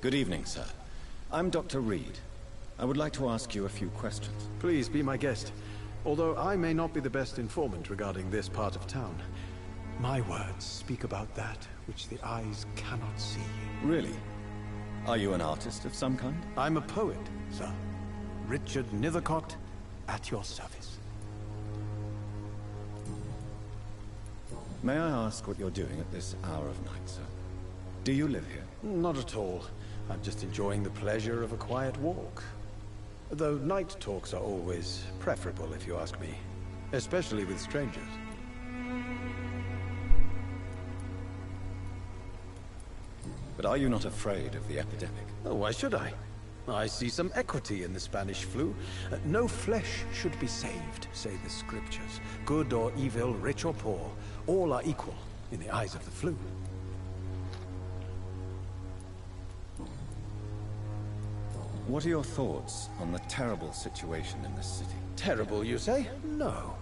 Good evening, sir. I'm Dr. Reed. I would like to ask you a few questions. Please be my guest. Although I may not be the best informant regarding this part of town, my words speak about that which the eyes cannot see. Really? Are you an artist of some kind? I'm a poet, sir. Richard Nethercott, at your service. May I ask what you're doing at this hour of night, sir? Do you live here? Not at all. I'm just enjoying the pleasure of a quiet walk. Though night talks are always preferable, if you ask me. Especially with strangers. But are you not afraid of the epidemic? Oh, why should I? I see some equity in the Spanish flu. No flesh should be saved, say the scriptures. Good or evil, rich or poor, all are equal in the eyes of the flu. What are your thoughts on the terrible situation in this city? Terrible, you say? No.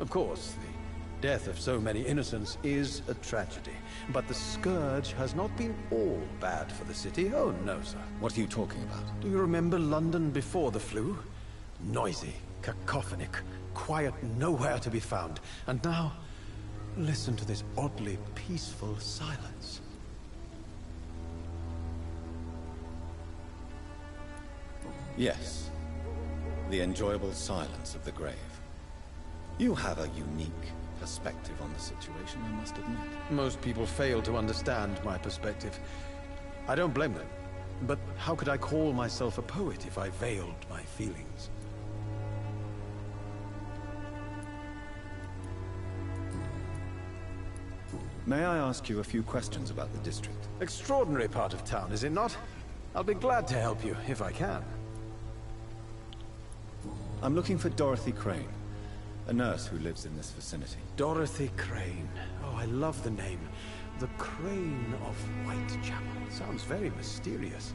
Of course, the death of so many innocents is a tragedy. But the scourge has not been all bad for the city. Oh, no, sir. What are you talking about? Do you remember London before the flu? Noisy, cacophonic, quiet nowhere to be found. And now, listen to this oddly peaceful silence. Yes. The enjoyable silence of the grave. You have a unique perspective on the situation, I must admit. Most people fail to understand my perspective. I don't blame them. But how could I call myself a poet if I veiled my feelings? May I ask you a few questions about the district? Extraordinary part of town, is it not? I'll be glad to help you, if I can. I'm looking for Dorothy Crane, a nurse who lives in this vicinity. Dorothy Crane. Oh, I love the name. The Crane of Whitechapel. Sounds very mysterious.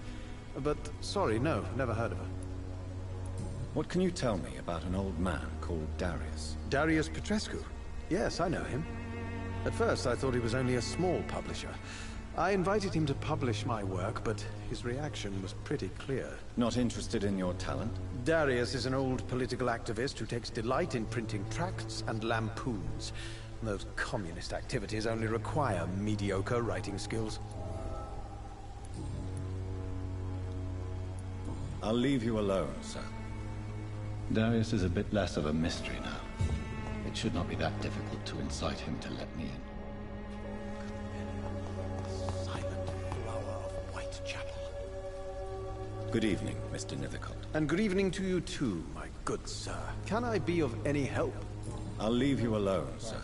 But, sorry, no, never heard of her. What can you tell me about an old man called Darius? Darius Petrescu? Yes, I know him. At first, I thought he was only a small publisher. I invited him to publish my work, but his reaction was pretty clear. Not interested in your talent? Darius is an old political activist who takes delight in printing tracts and lampoons. Those communist activities only require mediocre writing skills. I'll leave you alone, sir. Darius is a bit less of a mystery now. It should not be that difficult to incite him to let me in. Silent flower of Whitechapel. Good evening, Mr. Nithercott. And good evening to you too, my good sir. Can I be of any help? I'll leave you alone, sir.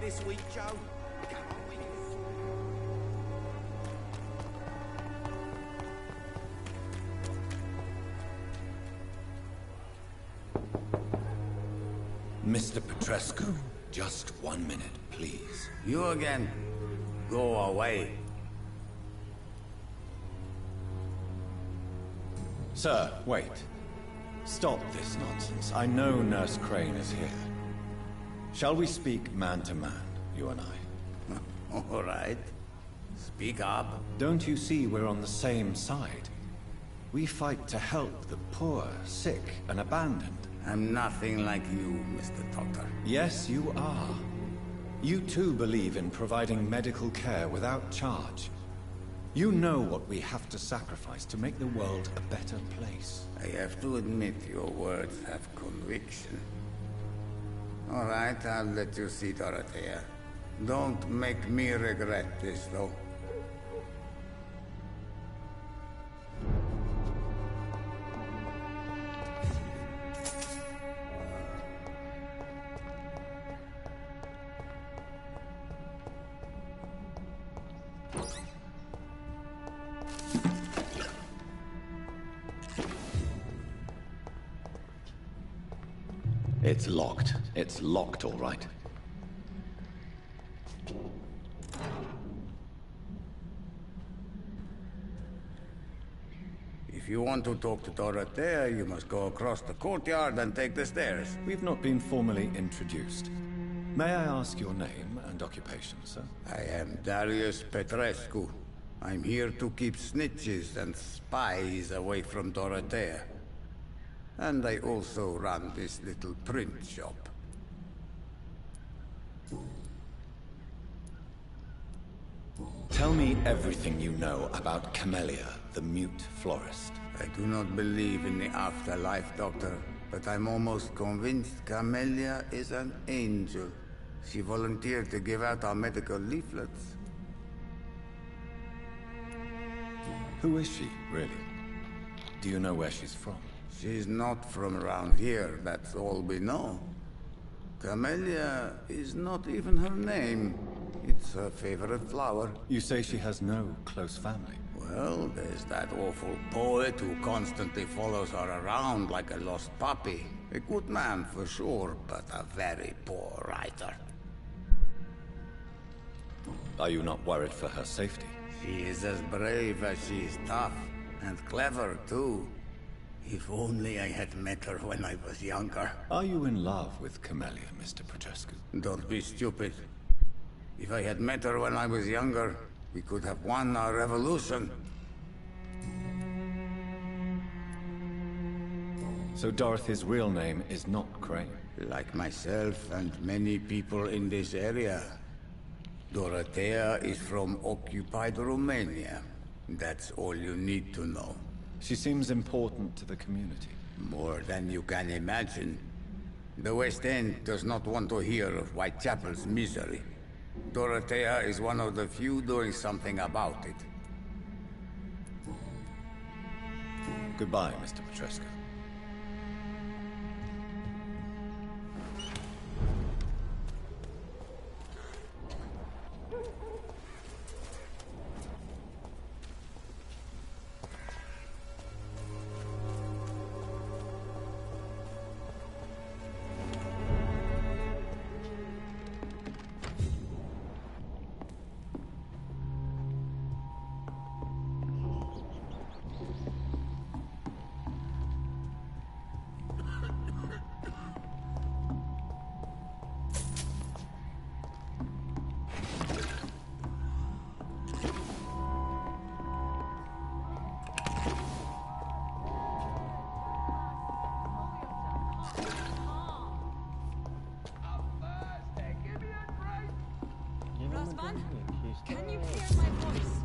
This week, Joe. Mr. Petrescu, just 1 minute, please. You again? Go away. Sir, wait. Stop this nonsense. I know Nurse Crane is here. Shall we speak man to man, you and I? All right. Speak up. Don't you see we're on the same side? We fight to help the poor, sick, and abandoned. I'm nothing like you, Mr. Doctor. Yes, you are. You too believe in providing medical care without charge. You know what we have to sacrifice to make the world a better place. I have to admit your words have conviction. All right, I'll let you see Dorothea. Don't make me regret this, though. It's locked. It's locked, all right. If you want to talk to Dorothea, you must go across the courtyard and take the stairs. We've not been formally introduced. May I ask your name and occupation, sir? I am Darius Petrescu. I'm here to keep snitches and spies away from Dorothea. And I also run this little print shop. Tell me everything you know about Camellia, the mute florist. I do not believe in the afterlife, Doctor, but I'm almost convinced Camellia is an angel. She volunteered to give out our medical leaflets. Who is she, really? Do you know where she's from? She's not from around here, that's all we know. Camellia is not even her name. It's her favorite flower. You say she has no close family? Well, there's that awful poet who constantly follows her around like a lost puppy. A good man for sure, but a very poor writer. Are you not worried for her safety? She is as brave as she is tough, and clever too. If only I had met her when I was younger. Are you in love with Camellia, Mr. Petrescu? Don't be stupid. If I had met her when I was younger, we could have won our revolution. So Dorothy's real name is not Crane? Like myself and many people in this area. Dorothea is from occupied Romania. That's all you need to know. She seems important to the community. More than you can imagine. The West End does not want to hear of Whitechapel's misery. Dorothea is one of the few doing something about it. Goodbye, Mr. Petrescu. Can you hear my voice?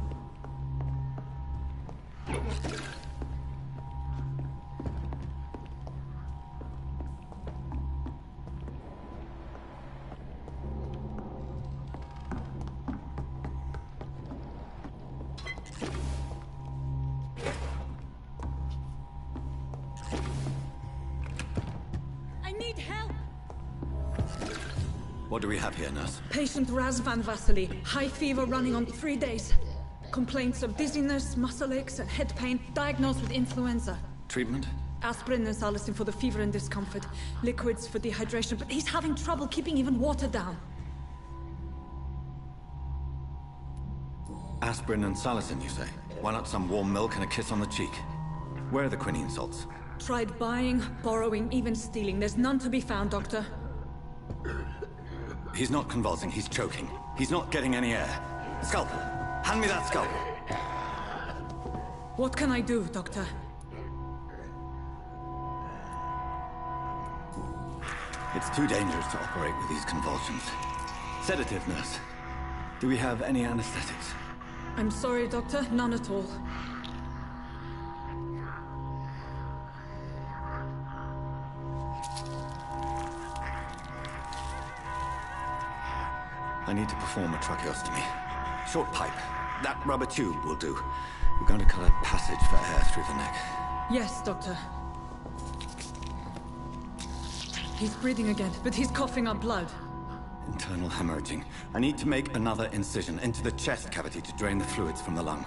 I need help! What do we have here, nurse? Patient Razvan Vasily. High fever running on 3 days. Complaints of dizziness, muscle aches, and head pain. Diagnosed with influenza. Treatment? Aspirin and salicin for the fever and discomfort. Liquids for dehydration, but he's having trouble keeping even water down. Aspirin and salicin, you say? Why not some warm milk and a kiss on the cheek? Where are the quinine salts? Tried buying, borrowing, even stealing. There's none to be found, Doctor. He's not convulsing, he's choking. He's not getting any air. Scalpel! Hand me that scalpel! What can I do, Doctor? It's too dangerous to operate with these convulsions. Sedative, nurse. Do we have any anesthetics? I'm sorry, Doctor. None at all. I need to perform a tracheostomy. Short pipe. That rubber tube will do. We're going to cut a passage for air through the neck. Yes, Doctor. He's breathing again, but he's coughing up blood. Internal hemorrhaging. I need to make another incision into the chest cavity to drain the fluids from the lung.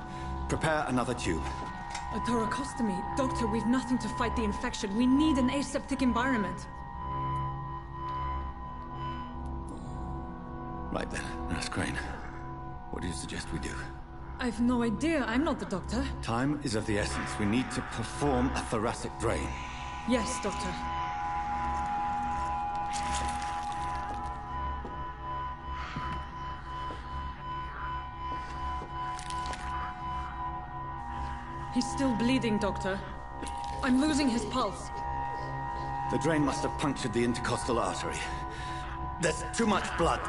Prepare another tube. A thoracostomy. Doctor, we've nothing to fight the infection. We need an aseptic environment. Right then, Nurse Crane. What do you suggest we do? I've no idea. I'm not the doctor. Time is of the essence. We need to perform a thoracic drain. Yes, Doctor. He's still bleeding, Doctor. I'm losing his pulse. The drain must have punctured the intercostal artery. There's too much blood.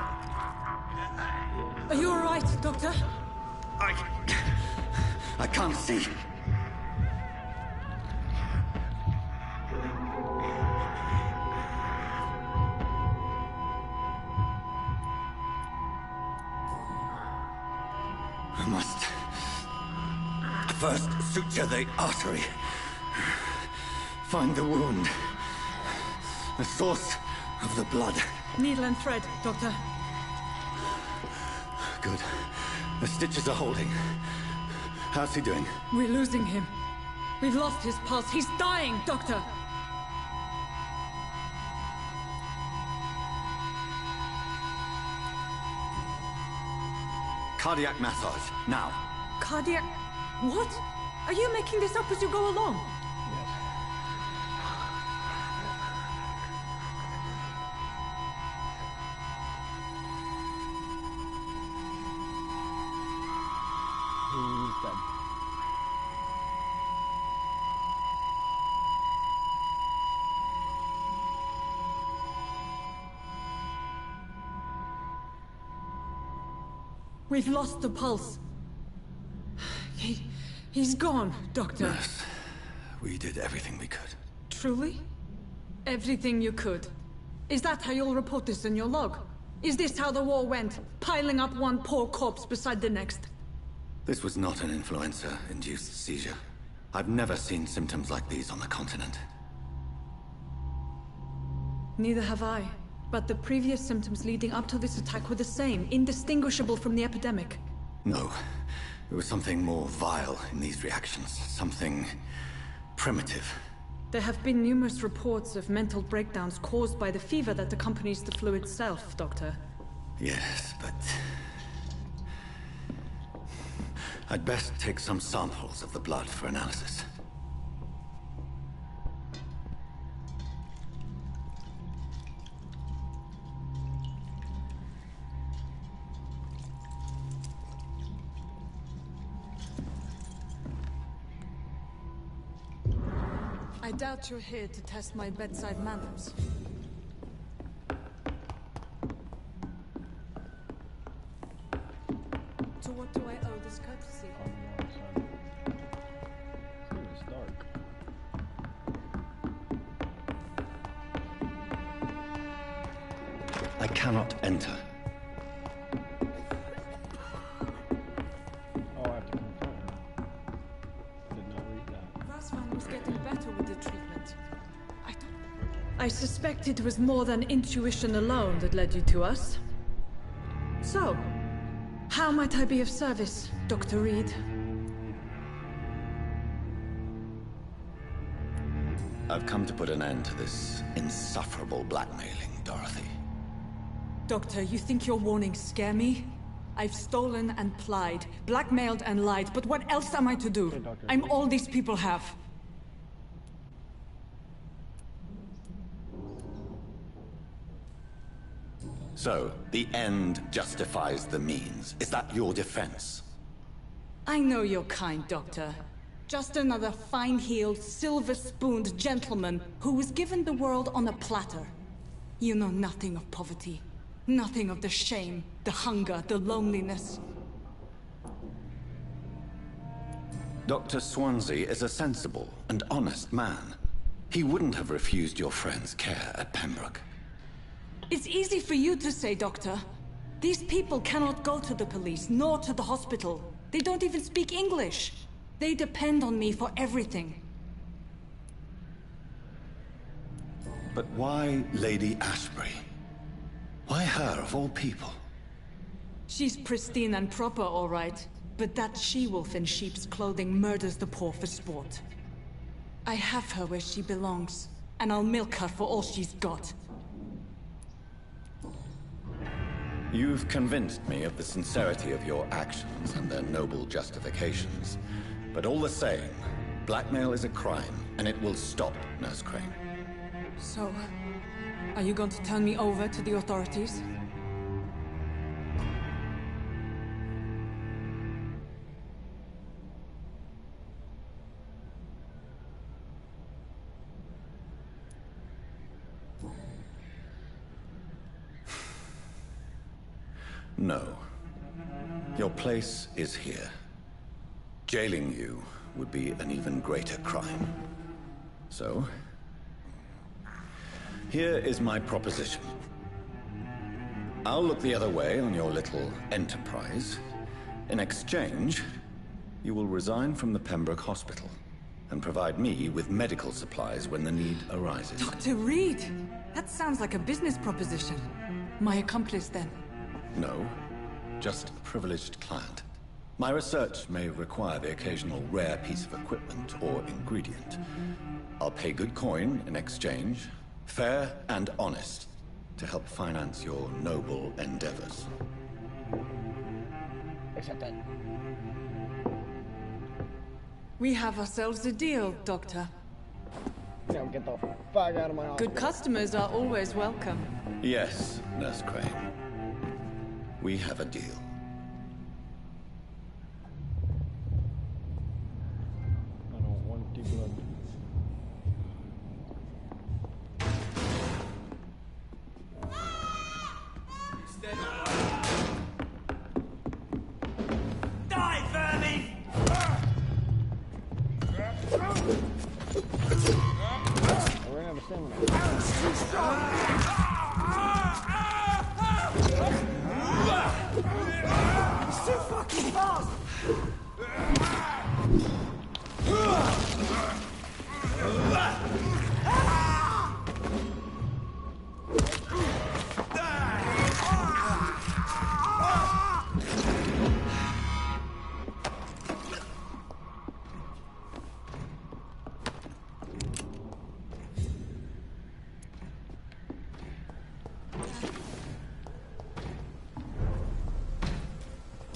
Are you all right, Doctor? I can't see. I must first suture the artery. Find the wound. The source of the blood. Needle and thread, Doctor. Good. The stitches are holding. How's he doing? We're losing him. We've lost his pulse. He's dying, Doctor! Cardiac massage, now. Cardiac... What? Are you making this up as you go along? He's dead. We've lost the pulse. He's gone, Doctor. Nurse, we did everything we could. Truly? Everything you could. Is that how you'll report this in your log? Is this how the war went? Piling up one poor corpse beside the next? This was not an influenza-induced seizure. I've never seen symptoms like these on the continent. Neither have I. But the previous symptoms leading up to this attack were the same, indistinguishable from the epidemic. No. There was something more vile in these reactions. Something primitive. There have been numerous reports of mental breakdowns caused by the fever that accompanies the flu itself, Doctor. Yes, but... I'd best take some samples of the blood for analysis. I doubt you're here to test my bedside manners. To what do I owe this courtesy? It's dark. I cannot enter. Oh, I have to confirm. Did not read that. Rasvan was getting better with the treatment. I suspect it was more than intuition alone that led you to us. So, how might I be of service, Dr. Reed? I've come to put an end to this insufferable blackmailing, Dorothy. Doctor, you think your warnings scare me? I've stolen and plied, blackmailed and lied, but what else am I to do? I'm all these people have. So, the end justifies the means. Is that your defense? I know you're kind, Doctor. Just another fine-heeled, silver-spooned gentleman who was given the world on a platter. You know nothing of poverty. Nothing of the shame, the hunger, the loneliness. Dr. Swansea is a sensible and honest man. He wouldn't have refused your friend's care at Pembroke. It's easy for you to say, Doctor. These people cannot go to the police, nor to the hospital. They don't even speak English. They depend on me for everything. But why Lady Ashbury? Why her, of all people? She's pristine and proper, all right. But that she-wolf in sheep's clothing murders the poor for sport. I have her where she belongs, and I'll milk her for all she's got. You've convinced me of the sincerity of your actions and their noble justifications. But all the same, blackmail is a crime, and it will stop, Nurse Crane. So, are you going to turn me over to the authorities? No. Your place is here. Jailing you would be an even greater crime. So, here is my proposition. I'll look the other way on your little enterprise. In exchange, you will resign from the Pembroke Hospital and provide me with medical supplies when the need arises. Dr. Reed! That sounds like a business proposition. My accomplice, then? No, just a privileged client. My research may require the occasional rare piece of equipment or ingredient. I'll pay good coin in exchange, fair and honest, to help finance your noble endeavors. Accept that. We have ourselves a deal, Doctor. Now get the fuck out of my house. Good customers are always welcome. Yes, Nurse Crane. We have a deal. I don't want the blood. Die, vermin! We're gonna have a stamina. He's too fucking fast!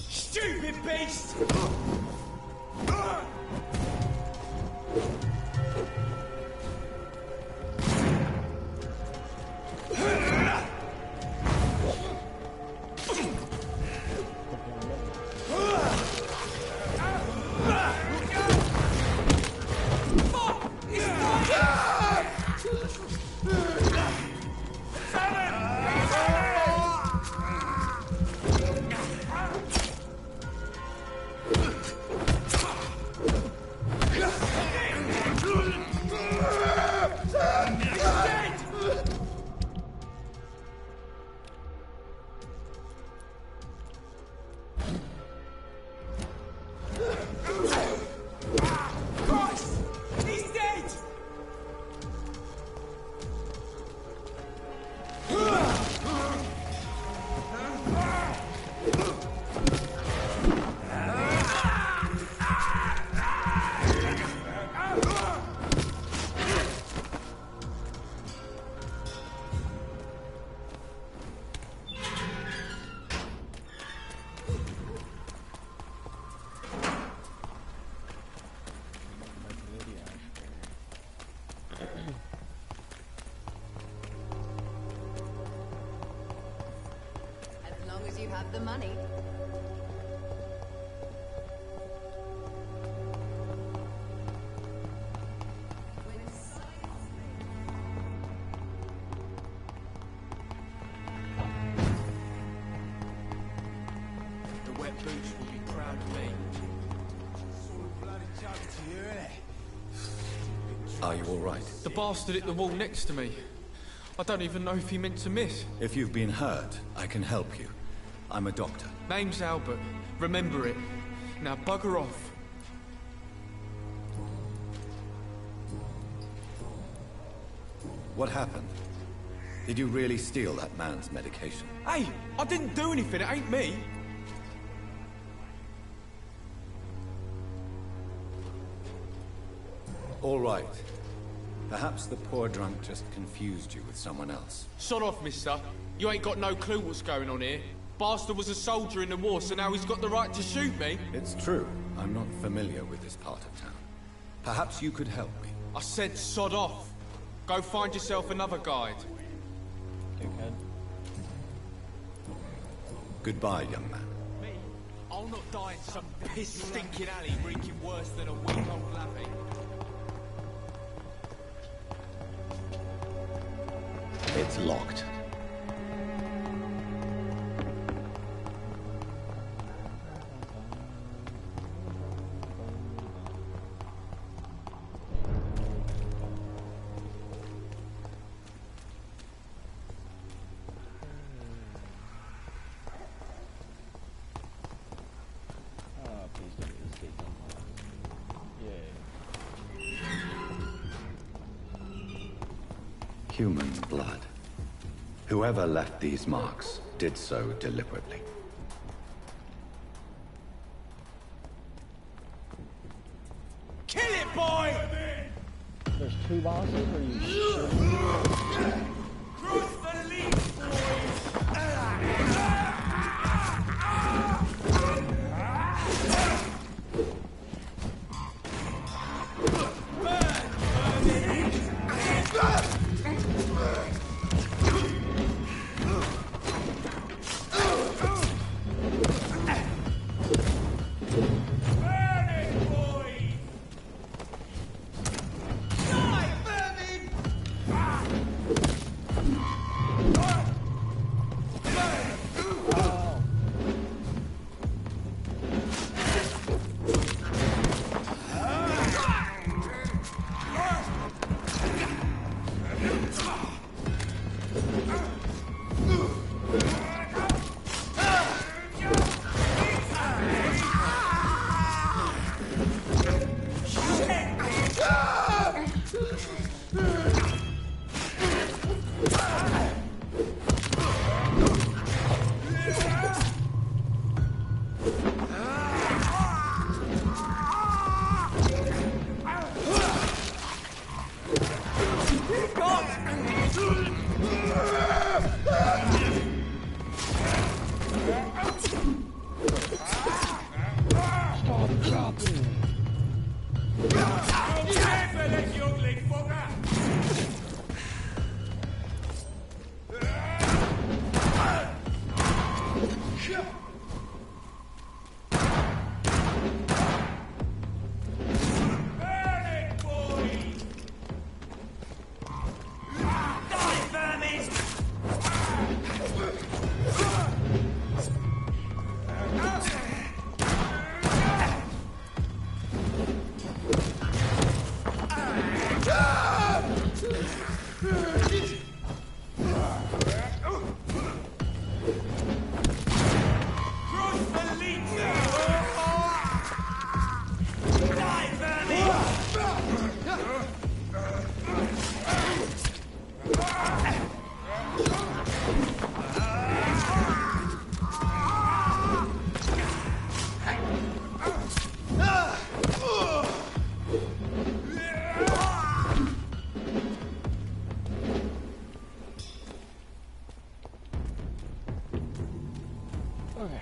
Stupid beast! As long as you have the money. The wet boots will be proud of me. Are you all right? The bastard hit the wall next to me. I don't even know if he meant to miss. If you've been hurt, I can help you. I'm a doctor. Name's Albert. Remember it. Now bugger off. What happened? Did you really steal that man's medication? Hey, I didn't do anything. It ain't me. All right. Perhaps the poor drunk just confused you with someone else. Sod off, mister. You ain't got no clue what's going on here. Bastard was a soldier in the war, so now he's got the right to shoot me. It's true. I'm not familiar with this part of town. Perhaps you could help me. I said sod off. Go find yourself another guide. Dickhead. Goodbye, young man. Me? I'll not die in some piss-stinking alley reeking worse than a week-old lappy. It's locked. Human blood. Whoever left these marks did so deliberately. Kill it, boy! There's 2 bosses, or you shit? Cross the leaves, boys! Okay.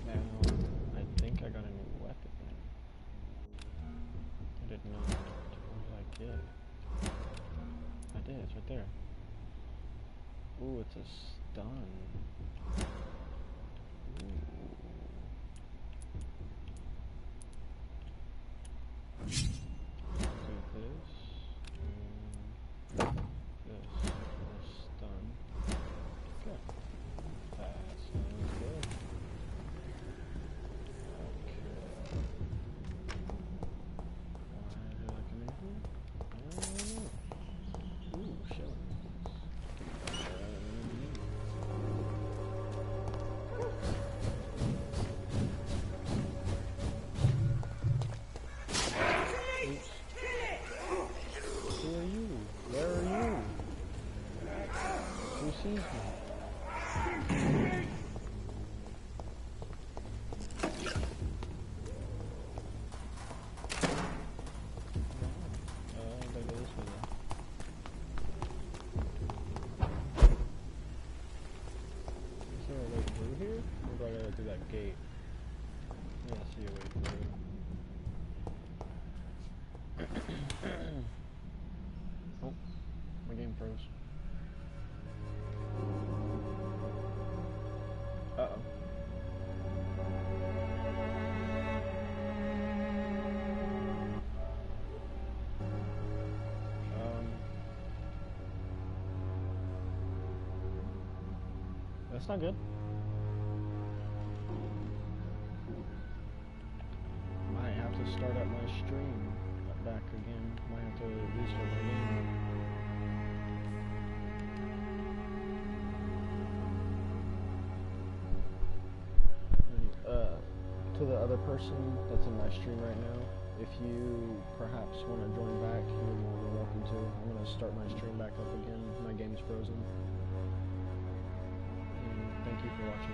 Now, I think I got a new weapon. I did not. What did I get? I did, it's right there. Ooh, it's a stun. Do this. This. Stun. Okay. That sounds good. Okay. Why did I come in here? I don't know. Ooh, shit. Gate. Yeah, see a way through. Oh, my game froze. Uh-oh. That's not good. Start up my stream back again. Might have to restart my game. To the other person that's in my stream right now, if you perhaps want to join back, you're more than welcome to. I'm going to start my stream back up again. My game's frozen. And thank you for watching.